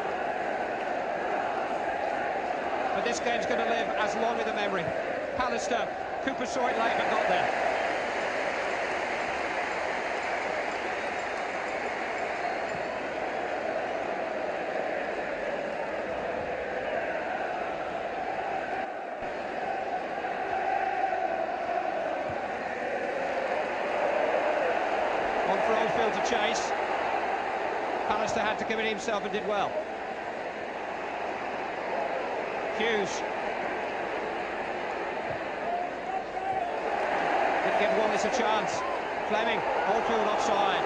But this game's going to live as long in the memory. Pallister, Cooper saw it late but got there. On for Oldfield to chase. Pallister had to commit himself and did well. Hughes. Didn't give Wallace a chance. Fleming, Oldfield offside.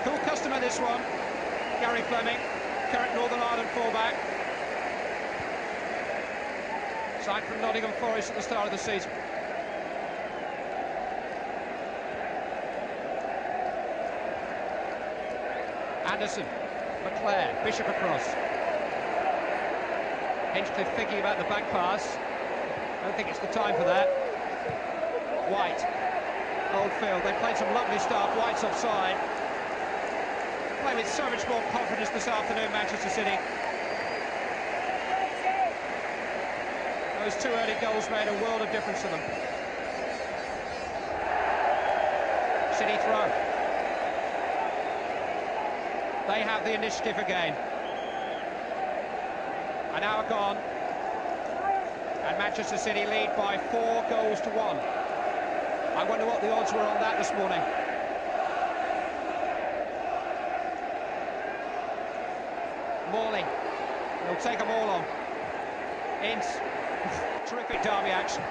Cool customer this one. Gary Fleming, current Northern Ireland fullback. Signed from Nottingham Forest at the start of the season. Anderson, McClare, Bishop across. Hinchcliffe thinking about the back pass. Don't think it's the time for that. White, Oldfield, they played some lovely stuff. White's offside. Play with so much more confidence this afternoon, Manchester City. Those 2 early goals made a world of difference to them. City throw. They have the initiative again. An hour gone, and Manchester City lead by 4 goals to 1. I wonder what the odds were on that this morning. Morley, he'll take them all on. Ince, terrific derby action.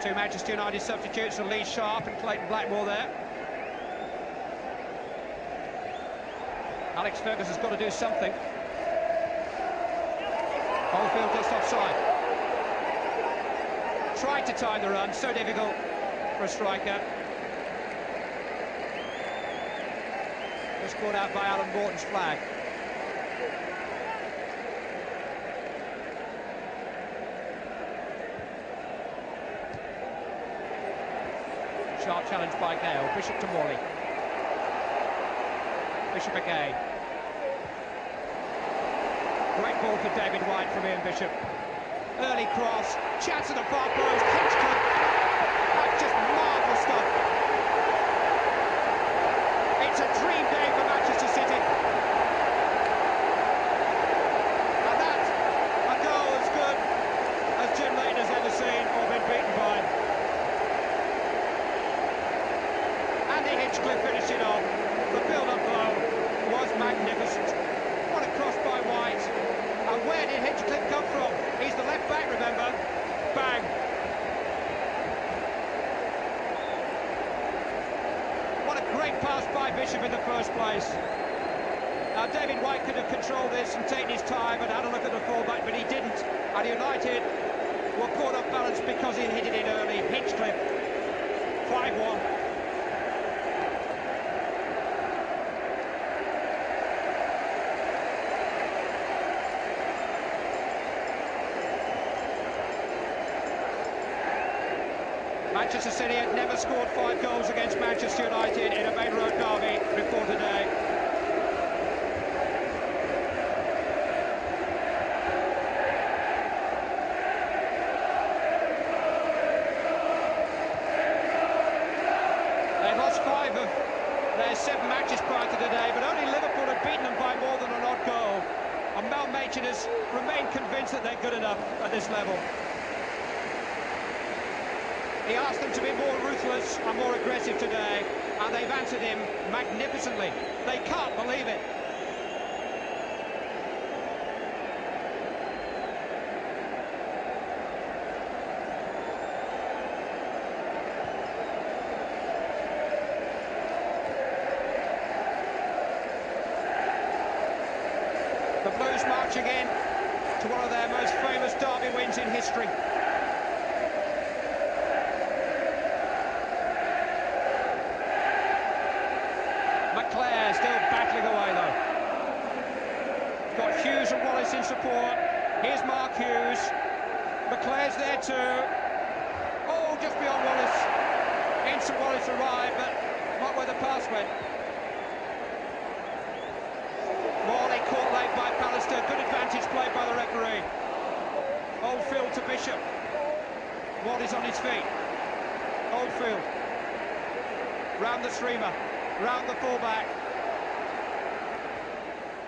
Two Manchester United substitutes, and Lee Sharp and Clayton Blackmore there. Alex Ferguson's got to do something. Oldfield just offside. Tried to time the run, so difficult for a striker. Just caught out by Alan Morton's flag. Sharp challenge by Gale. Bishop to Morley. Bishop again. Great ball for David White from Ian Bishop. Early cross, chance at the far post, Hinchcliffe. That's just marvellous stuff. It's a dream day for Manchester City. And that's a goal as good as Jim Leighton has ever seen or been beaten by. Hinchcliffe finished it off. The build-up goal was magnificent. first place. Now, David White could have controlled this and taken his time and had a look at the fullback, but he didn't. And United were caught off balance because he hit it in early. Hinchcliffe, 5-1. Manchester City had never scored 5 goals against Manchester United in a main road derby before today. They'd lost 5 of their 7 matches prior to today, but only Liverpool had beaten them by more than an odd goal. And Mel Machin has remained convinced that they're good enough at this level. He asked them to be more ruthless and more aggressive today, and they've answered him magnificently. They can't believe it. The Blues marching in to one of their most famous derby wins in history. McClair still battling away though. Got Hughes and Wallace in support. Here's Mark Hughes. McClair's there too. Oh, just beyond Wallace. Into Wallace arrived, but not where the pass went. Morley caught late by Pallister. Good advantage played by the referee. Oldfield to Bishop. Morley's on his feet. Oldfield. Round the streamer. Round the fullback.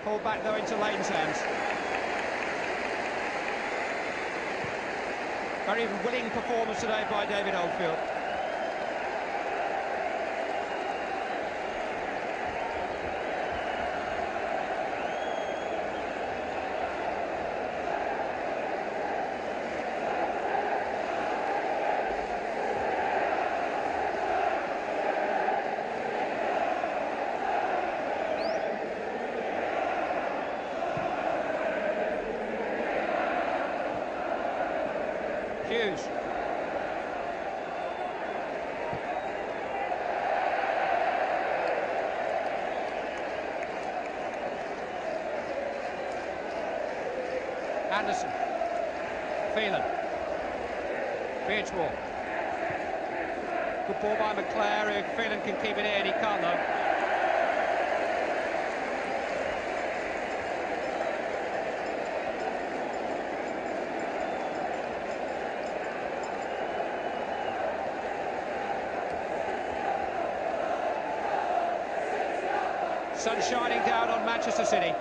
Fullback though into Leighton's hands. Very willing performance today by David Oldfield. Hughes. Anderson. Phelan. Beardwall. Good ball by McClair. Phelan can keep it in. He can't though. Sun shining down on Manchester City.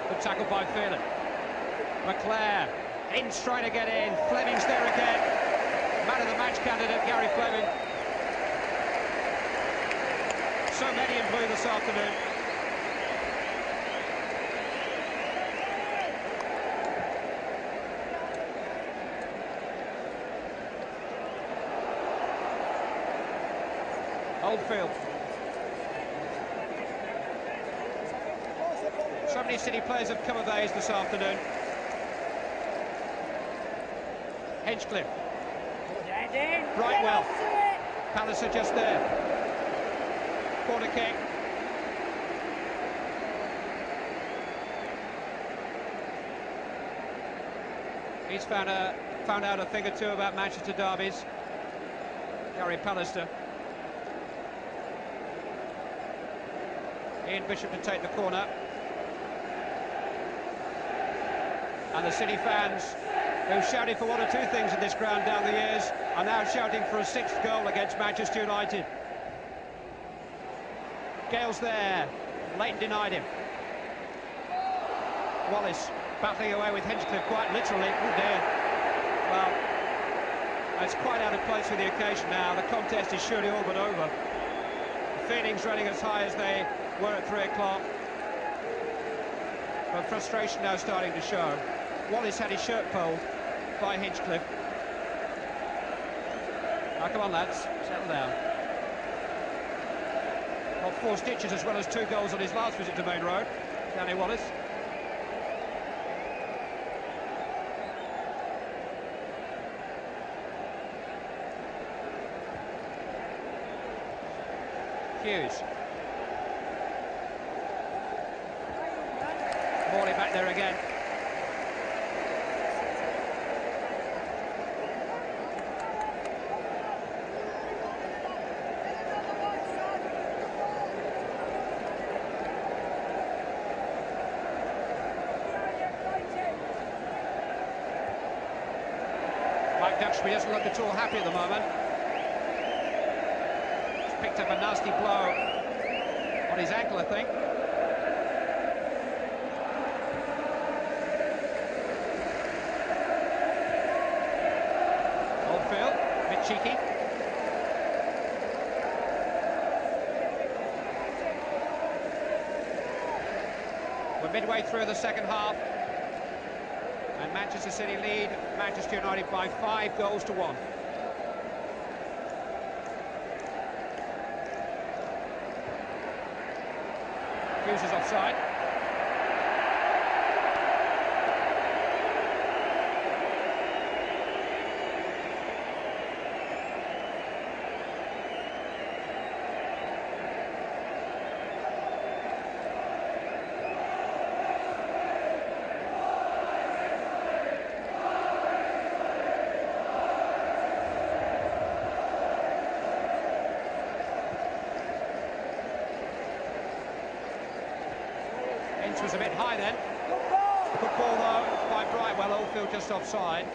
Good tackle by Phelan. McClair, Ince trying to get in. Fleming's there again. Man of the match candidate, Gary Fleming. So many in blue this afternoon. Oldfield. So many City players have come of age this afternoon. Hinchcliffe. Brightwell. Pallister just there. Corner kick. He's found out a thing or two about Manchester derbies. Gary Pallister. Ian Bishop to take the corner. And the City fans, who've shouted for 1 or 2 things in this ground down the years, are now shouting for a 6th goal against Manchester United. Gale's there. Leighton denied him. Wallace battling away with Hinchcliffe quite literally. Oh dear. Well, that's quite out of place for the occasion now. The contest is surely all but over. The feelings running as high as they were at 3 o'clock. But frustration now starting to show. Wallace had his shirt pulled by Hinchcliffe. Now, come on, lads, settle down. Got 4 stitches as well as 2 goals on his last visit to Main Road, Danny Wallace. Hughes. Morley back there again. Mike Duxbury doesn't look at all happy at the moment. He's picked up a nasty blow on his ankle, I think. Oldfield, a bit cheeky. We're midway through the second half. And Manchester City lead Manchester United by 5 goals to 1. Hughes is offside. Ince was a bit high then. Good ball though by Brightwell. Oldfield just offside.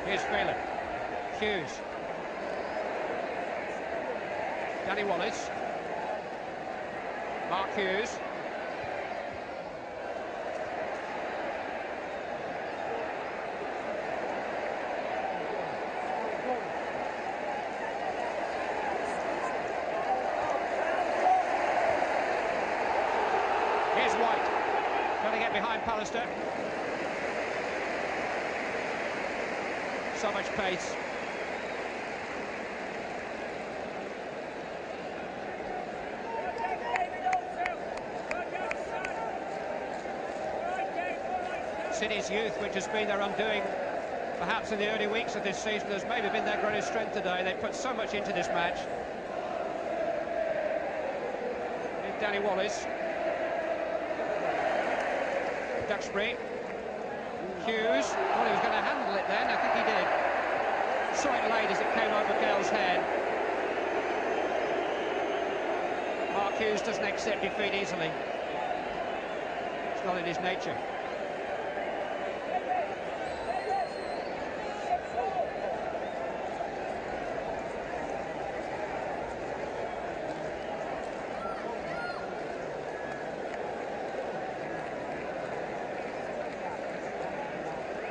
Here's Phelan. Hughes. Danny Wallace. Mark Hughes. Here's White. Trying to get behind Pallister. So much pace. City's youth, which has been their undoing, perhaps in the early weeks of this season, has maybe been their greatest strength today. They put so much into this match. And Danny Wallace. Duxbury. Hughes. Well, he was going to handle it then. I think he did. Saw it late as it came over Gale's head. Mark Hughes doesn't accept defeat easily. It's not in his nature.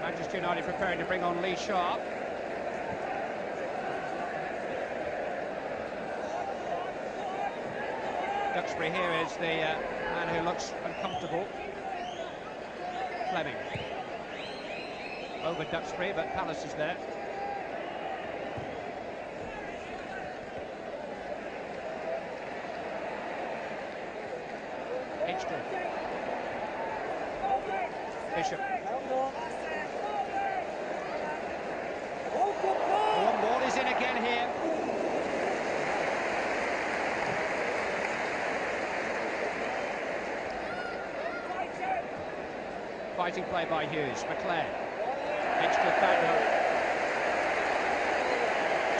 Manchester United preparing to bring on Lee Sharp. Duxbury here is the man who looks uncomfortable. Fleming. Over Duxbury, but Palace is there. Hinchcliffe. Bishop. One ball is in again here. Fighting play by Hughes. McLean. Hinchcliffe back though.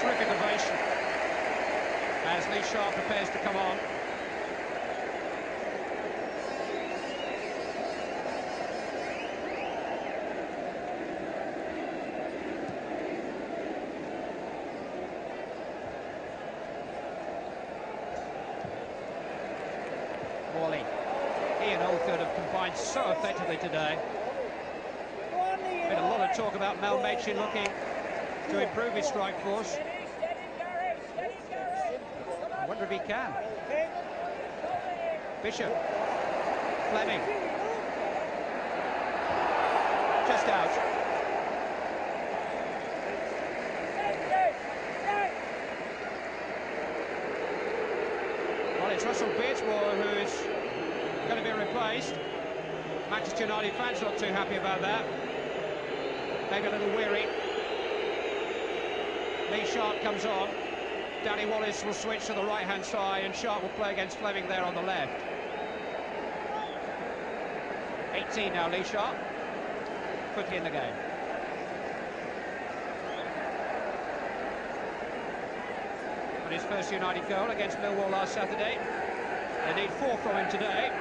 Terrific ovation as Lee Sharp prepares to come on. Morley. Ian Oldfield have combined so effectively today. Been a lot of talk about Mel Machin looking to improve his strike force. I wonder if he can. Bishop. Fleming. Just out. Well, it's Russell Beardsmore who's going to be replaced. Manchester United fans not too happy about that. Maybe a little weary. Lee Sharp comes on. Danny Wallace will switch to the right-hand side, and Sharp will play against Fleming there on the left. 18 now, Lee Sharp. Quickly in the game. And his first United goal against Millwall last Saturday. They need 4 from him today.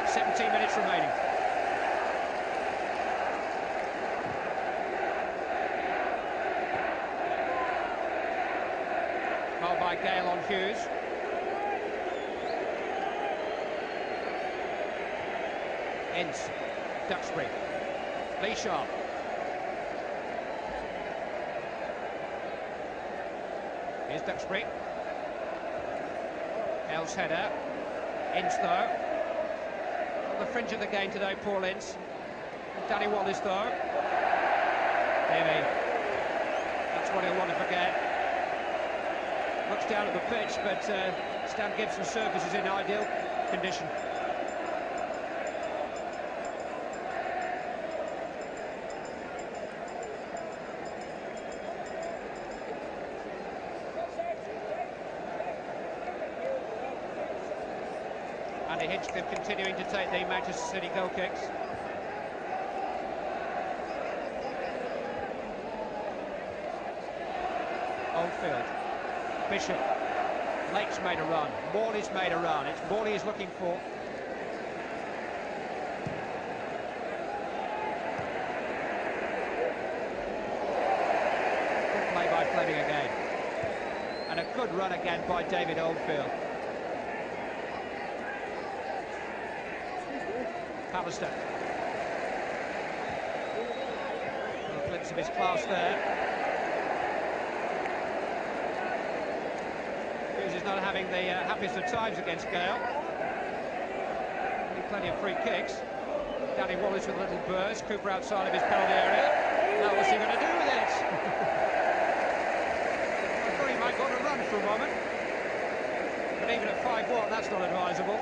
17 minutes remaining. Foul by Gale on Hughes. Ends. Duxbury. Lee Sharp. Here's Duxbury. Gale's header. Ince though. On the fringe of the game today, Paul Ince. Danny Wallace though. Davey. That's what he'll want to forget. Looks down at the pitch, but Stan Gibson's surface is in ideal condition. Andy Hinchcliffe continuing to take the Manchester City goal kicks. Oldfield. Bishop. Lake's made a run. Morley's made a run. It's Morley he's looking for. Good play by Fleming again. And a good run again by David Oldfield. Pallister. A little glimpse of his class there. Hughes is not having the happiest of times against Gale. Plenty of free kicks. Danny Wallace with a little burst. Cooper outside of his penalty area. Now what's he going to do with it? I thought he might go on a run for a moment. But even at 5-1, that's not advisable.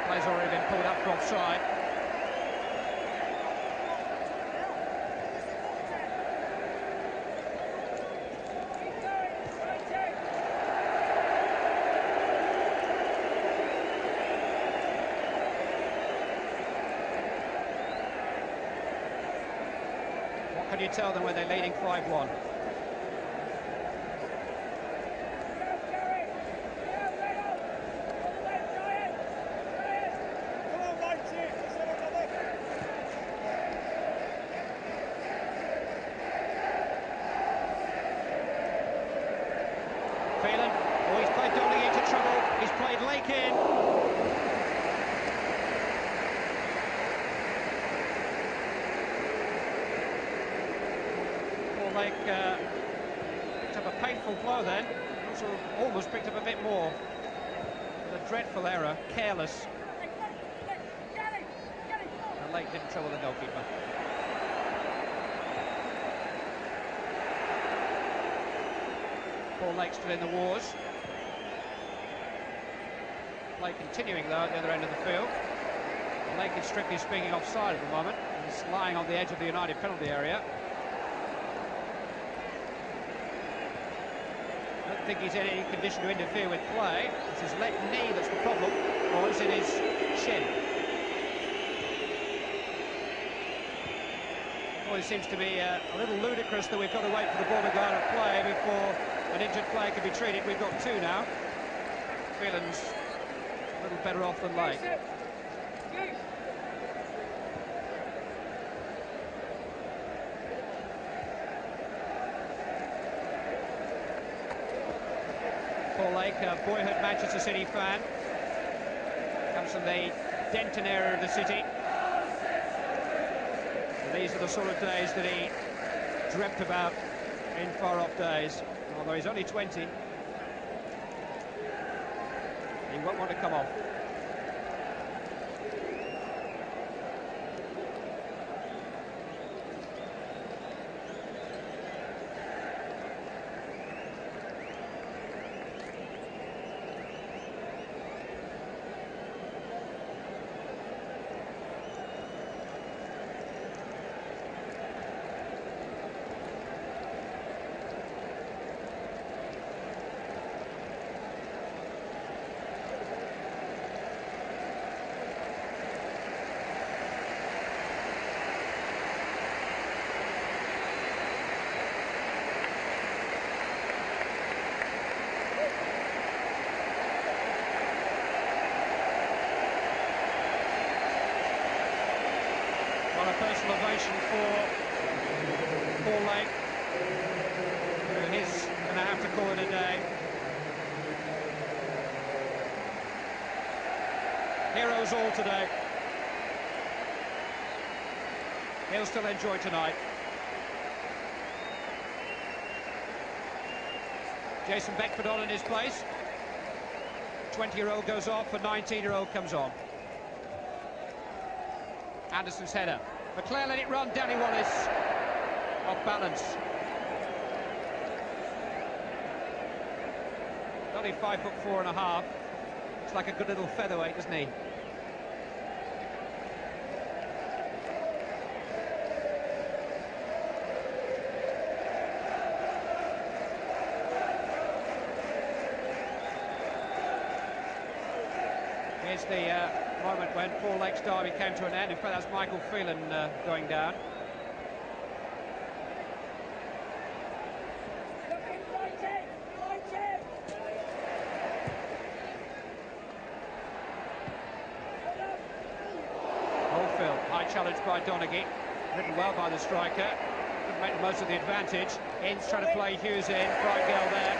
Play's already been pulled up for offside. What can you tell them when they're leading 5-1? Phelan, oh, he's played Dolly into trouble, he's played Lake in. Poor Lake picked up a painful blow then, also almost picked up a bit more. With a dreadful error, careless. And Lake didn't trouble the goalkeeper. Paul Lake still in the wars. Play continuing though at the other end of the field. Lake is strictly speaking offside at the moment. He's lying on the edge of the United penalty area. I don't think he's in any condition to interfere with play. It's his left knee that's the problem, or is it his shin? Well, it seems to be a little ludicrous that we've got to wait for the ball to go out of play before an injured player can be treated. We've got two now. Phelan's a little better off than Lake. Paul Lake, a boyhood Manchester City fan, comes from the Denton area of the city. And these are the sort of days that he dreamt about in far-off days. Although he's only 20, he won't want to come off. Well, a personal ovation for Paul Lake, who is going to have to call it a day. Heroes all today. He'll still enjoy tonight. Jason Beckford on in his place. 20-year-old goes off, a 19-year-old comes on. Anderson's header. McClare let it run. Danny Wallace off balance. Only 5'4.5". Looks like a good little featherweight, doesn't he? Here's the moment when Paul Lake's derby came to an end. In fact, that's Michael Phelan going down. Oldfield, high challenge by Donaghy. Ridden well by the striker. Couldn't make the most of the advantage. Ince trying to play Hughes in. Brightgale there.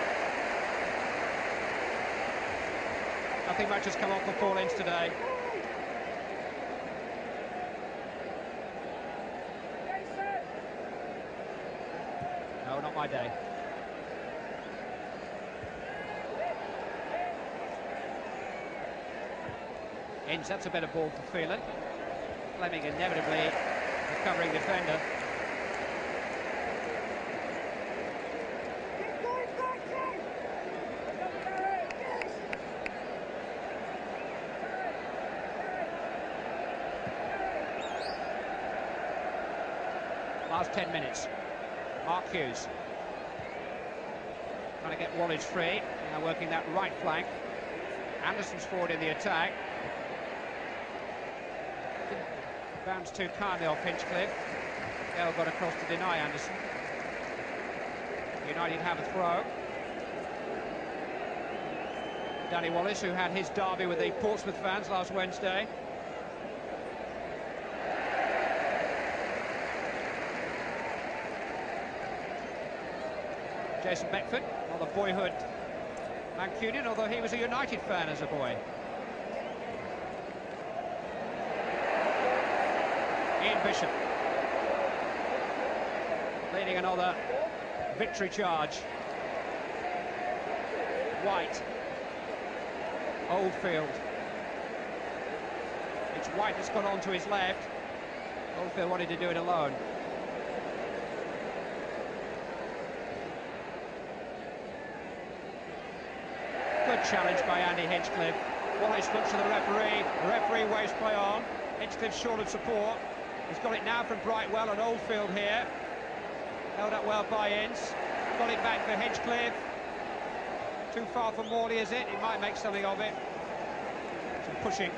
Nothing much has come off for Paul Ince today. No, not my day. Ince, that's a better ball for Phelan. Fleming inevitably the covering defender. Last 10 minutes. Mark Hughes trying to get Wallage free, now working that right flank. Anderson's forward in the attack. Didn't bounce too kindly off Hinchcliffe. Gale got across to deny Anderson. United have a throw. Danny Wallace, who had his derby with the Portsmouth fans last Wednesday. Jason Beckford, not a boyhood Mancunian, although he was a United fan as a boy. Ian Bishop leading another victory charge. White. Oldfield. It's White that's got on to his left. Oldfield wanted to do it alone. Good challenge by Andy Hinchcliffe. Wallace looks to the referee. The referee waves play on. Hinchcliffe short of support. He's got it now from Brightwell and Oldfield here. Held up well by Ince. Got it back for Hinchcliffe. Too far for Morley, is it? He might make something of it. Some pushing.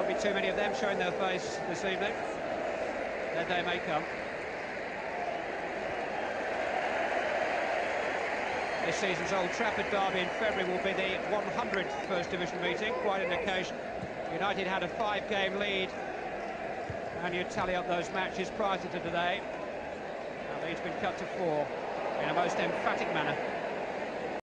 Won't be too many of them showing their face this evening. Their day may come. This season's Old Trafford derby in February will be the 100th First Division meeting, quite an occasion. United had a 5-game lead, and you tally up those matches prior to today. That lead's been cut to 4 in a most emphatic manner.